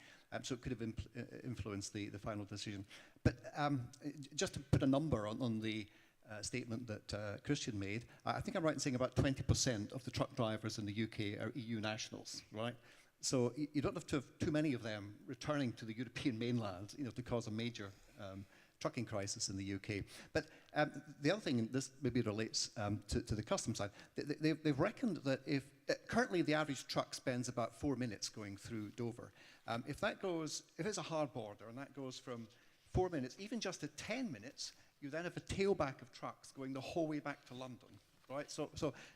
So it could have influenced the final decision. But just to put a number on the statement that Christian made, I think I'm right in saying about 20% of the truck drivers in the UK are EU nationals, right? So you don't have to have too many of them returning to the European mainland, to cause a major trucking crisis in the UK. But the other thing, and this maybe relates to the customs side, they've reckoned that if currently the average truck spends about 4 minutes going through Dover. If it's a hard border and that goes from 4 minutes, even just to 10 minutes, you then have a tailback of trucks going the whole way back to London. Right, so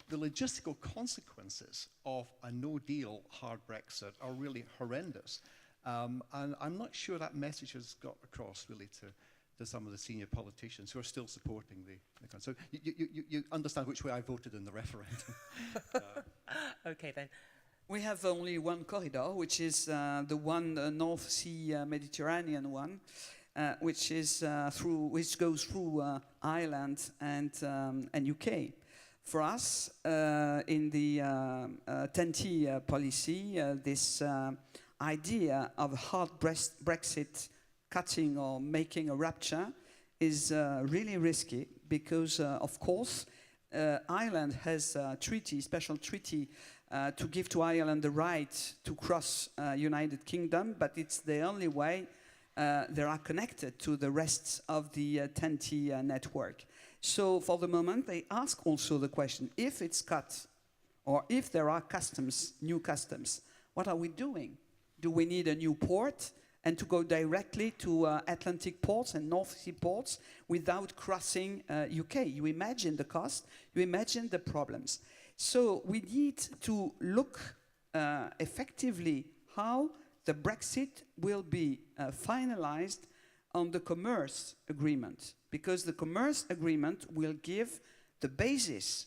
the logistical consequences of a no-deal hard Brexit are really horrendous. And I'm not sure that message has got across really to some of the senior politicians who are still supporting the so you understand which way I voted in the referendum. Okay, then. We have only one corridor, which is the one North Sea Mediterranean one, which goes through Ireland and UK. For us, in the TEN-T policy, this idea of a hard Brexit cutting or making a rupture is really risky because, of course, Ireland has a treaty, special treaty, to give to Ireland the right to cross United Kingdom, but it's the only way they are connected to the rest of the TEN-T network. So for the moment, they ask also the question, if it's cut, or if there are customs, new customs, what are we doing? Do we need a new port and to go directly to Atlantic ports and North Sea ports without crossing UK? You imagine the cost, you imagine the problems. So we need to look effectively how the Brexit will be finalized on the commerce agreement, because the commerce agreement will give the basis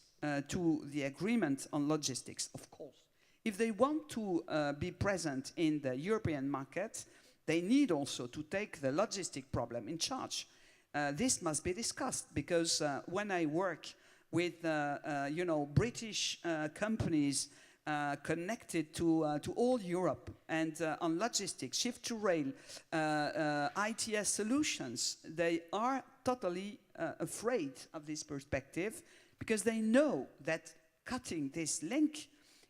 to the agreement on logistics, of course. If they want to be present in the European market, they need also to take the logistic problem in charge. This must be discussed, because when I work with British companies connected to all Europe and on logistics, shift to rail, ITS solutions, they are totally afraid of this perspective, because they know that cutting this link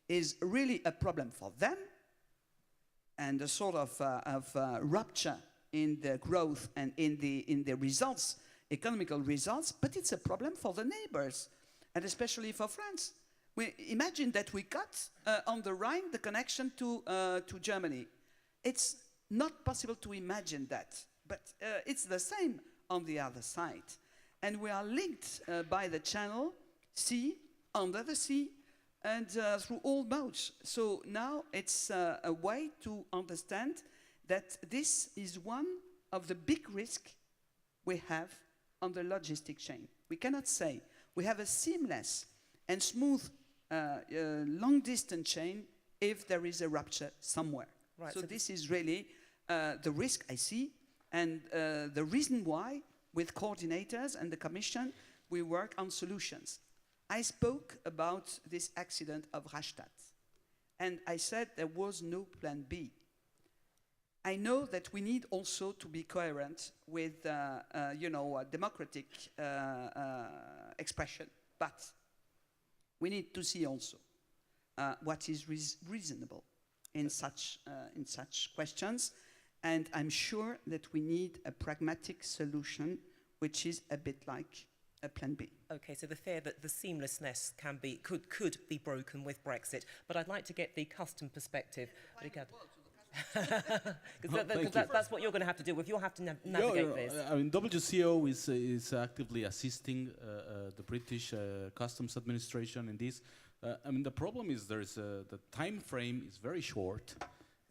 is really a problem for them and a sort of rupture in the growth and in the results, economical results, but it's a problem for the neighbors, and especially for France. We imagine that we cut on the Rhine the connection to Germany. It's not possible to imagine that, but it's the same on the other side. And we are linked by the channel, sea, under the sea, and through all modes. So now it's a way to understand that this is one of the big risks we have on the logistic chain. We cannot say we have a seamless and smooth long-distance chain if there is a rupture somewhere. Right, so this is really the risk I see, and the reason why, with coordinators and the Commission, we work on solutions. I spoke about this accident of Rastatt, and I said there was no plan B. I know that we need also to be coherent with, a democratic expression, but we need to see also what is reasonable in such questions, and I'm sure that we need a pragmatic solution, which is a bit like a plan B. Okay, so the fear that the seamlessness could be broken with Brexit, but I'd like to get the custom perspective. Because that's what you're going to have to deal with. You'll have to navigate this. I mean, WCO is actively assisting the British Customs Administration in this. I mean, the problem is the time frame is very short,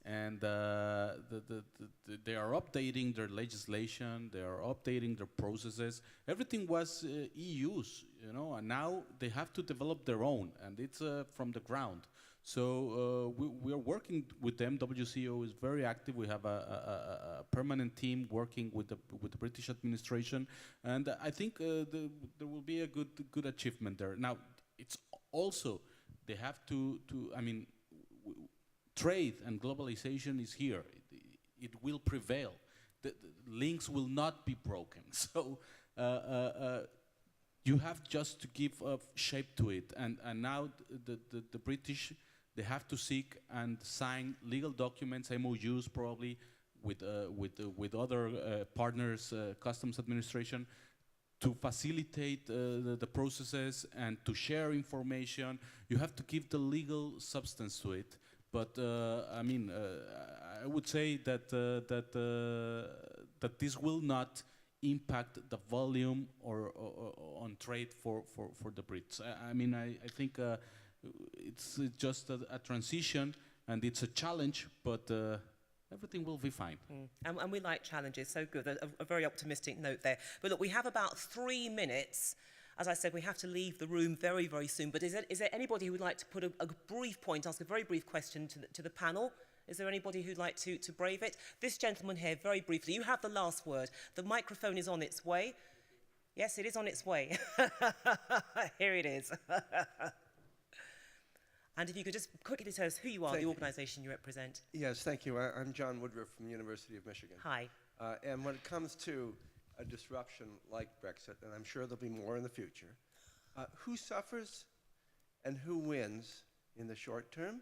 and they are updating their legislation, they are updating their processes. Everything was EU's, and now they have to develop their own, and it's from the ground. So we are working with them. WCO is very active. We have a permanent team working with the British administration, and I think there will be a good achievement there. Now, it's also they have to I mean, trade and globalization is here. It will prevail. The links will not be broken. So you have just to give shape to it. And now the British, they have to seek and sign legal documents, MOUs probably, with other partners, customs administration, to facilitate the processes and to share information. You have to give the legal substance to it. But I mean, I would say that that this will not impact the volume or on trade for the Brits. I mean, I think it's just a transition, and it's a challenge. But everything will be fine. And we like challenges, so good. A very optimistic note there. But look, we have about 3 minutes. As I said, we have to leave the room very, very soon. But is there anybody who would like to put a brief point, ask a very brief question to the panel? Is there anybody who'd like to brave it? This gentleman here, very briefly, you have the last word. The microphone is on its way. Yes, it is on its way. Here it is. And if you could just quickly tell us who you are, the organisation you represent. Yes, thank you. I'm John Woodruff from the University of Michigan. Hi. And when it comes to a disruption like Brexit, and I'm sure there'll be more in the future, who suffers and who wins in the short term,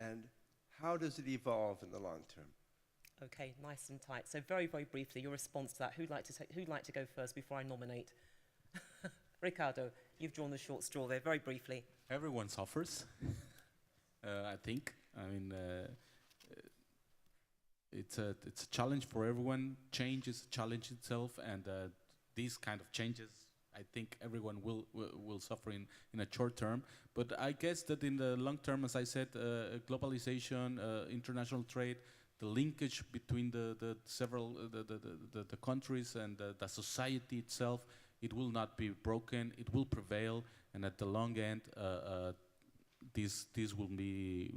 and how does it evolve in the long term? Okay, nice and tight. So very, very briefly, your response to that. Who'd like to go first before I nominate? Ricardo, you've drawn the short straw there, very briefly. Everyone suffers, I think. I mean, it's a challenge for everyone. Change is a challenge itself, and these kind of changes, I think everyone will suffer in a short term. But I guess that in the long term, as I said, globalization, international trade, the linkage between the countries and the society itself, it will not be broken. It will prevail, and at the long end, this will be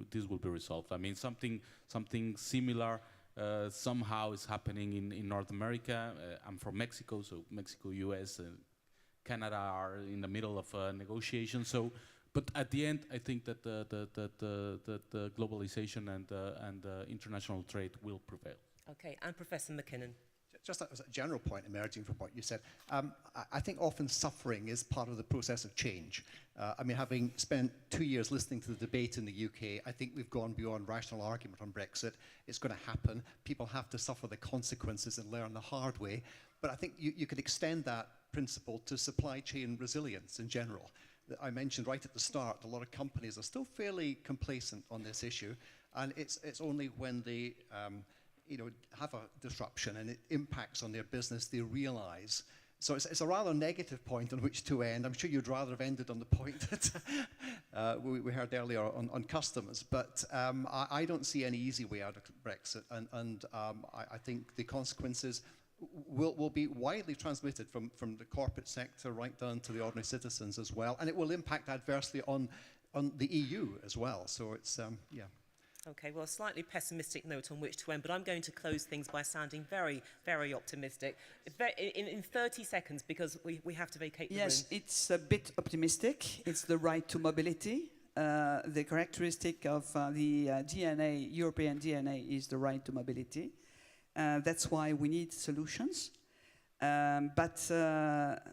resolved. I mean, something similar somehow is happening in North America. I'm from Mexico, so Mexico, U.S., and Canada are in the middle of negotiation. So, but at the end, I think that the globalization and international trade will prevail. Okay, and Professor McKinnon. Just as a general point emerging from what you said, I think often suffering is part of the process of change. I mean, having spent 2 years listening to the debate in the UK, I think we've gone beyond rational argument on Brexit. It's going to happen. People have to suffer the consequences and learn the hard way. But I think you could extend that principle to supply chain resilience in general. I mentioned right at the start, a lot of companies are still fairly complacent on this issue, and it's only when they have a disruption and it impacts on their business, they realize. So it's a rather negative point on which to end. I'm sure you'd rather have ended on the point that we heard earlier on customers. But I don't see any easy way out of Brexit. And I think the consequences will be widely transmitted from the corporate sector right down to the ordinary citizens as well. And it will impact adversely on the EU as well. So it's, yeah. Okay, well, a slightly pessimistic note on which to end, but I'm going to close things by sounding very, very optimistic. In 30 seconds, because we have to vacate the room. Yes, it's a bit optimistic. It's the right to mobility. The characteristic of the DNA, European DNA, is the right to mobility. That's why we need solutions. But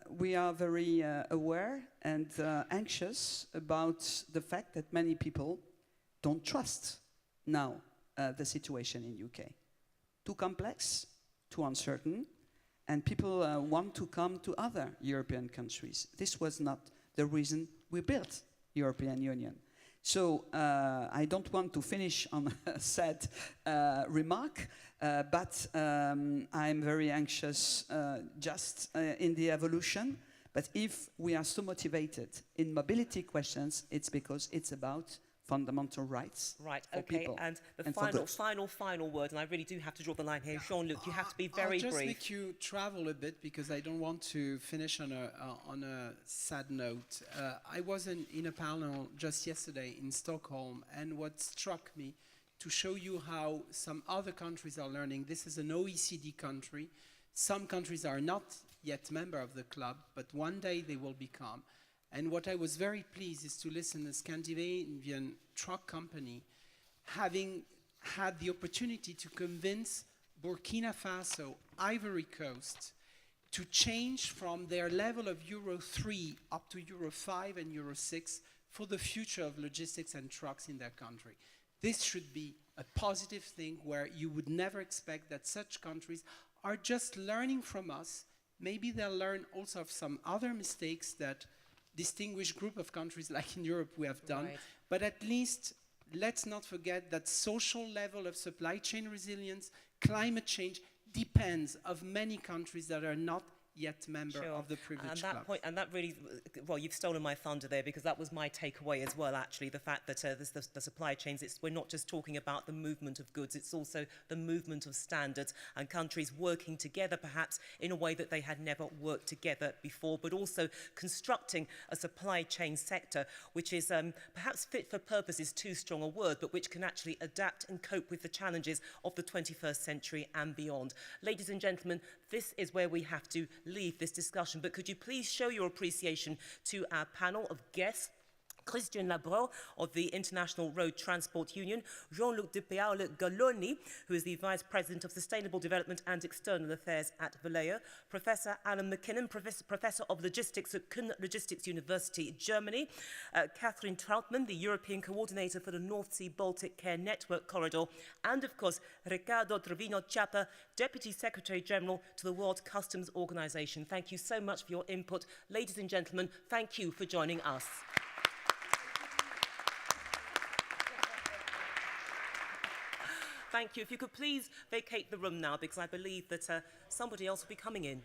we are very aware and anxious about the fact that many people don't trust now the situation in UK. Too complex, too uncertain, and people want to come to other European countries. This was not the reason we built European Union. So I don't want to finish on a sad remark, but I'm very anxious just in the evolution. But if we are so motivated in mobility questions, it's because it's about fundamental rights. Right, for okay, people and the and final word, and I really do have to draw the line here. Jean-Luc, you have to be very brief. I'll just make you travel a bit because I don't want to finish on a sad note. I was in a panel just yesterday in Stockholm, and what struck me, to show you how some other countries are learning, this is an OECD country. Some countries are not yet member of the club, but one day they will become. And what I was very pleased is to listen to a Scandinavian truck company having had the opportunity to convince Burkina Faso, Ivory Coast, to change from their level of Euro 3 up to Euro 5 and Euro 6 for the future of logistics and trucks in their country. This should be a positive thing where you would never expect that such countries are just learning from us. Maybe they'll learn also of some other mistakes that distinguished group of countries like in Europe we have done. Right. But at least let's not forget that social level of supply chain resilience, climate change depends of many countries that are not yet member Sure. of the privilege club. And that really, well, you've stolen my thunder there, because that was my takeaway as well, actually, the fact that the supply chains, we're not just talking about the movement of goods, it's also the movement of standards and countries working together, perhaps in a way that they had never worked together before, but also constructing a supply chain sector which is perhaps fit for purpose is too strong a word, but which can actually adapt and cope with the challenges of the 21st century and beyond. Ladies and gentlemen, this is where we have to leave this discussion, but could you please show your appreciation to our panel of guests? Christian Labro of the International Road Transport Union, Jean-Luc de Galoni, who is the Vice President of Sustainable Development and External Affairs at Valeo, Professor Alan McKinnon, Professor of Logistics at Kuhn Logistics University, Germany, Catherine Trautmann, the European Coordinator for the North Sea Baltic Care Network Corridor, and of course, Ricardo Trevino Chapa, Deputy Secretary General to the World Customs Organization. Thank you so much for your input. Ladies and gentlemen, thank you for joining us. Thank you. If you could please vacate the room now, because I believe that somebody else will be coming in.